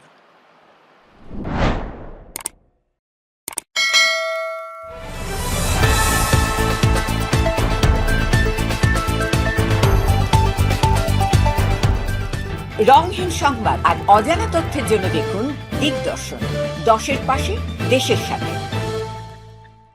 রংহীন সংবাদ আর অজানা তথ্যের জন্য দেখুন দিগদর্শন, 10-এর পাশে, দেশের সাথে।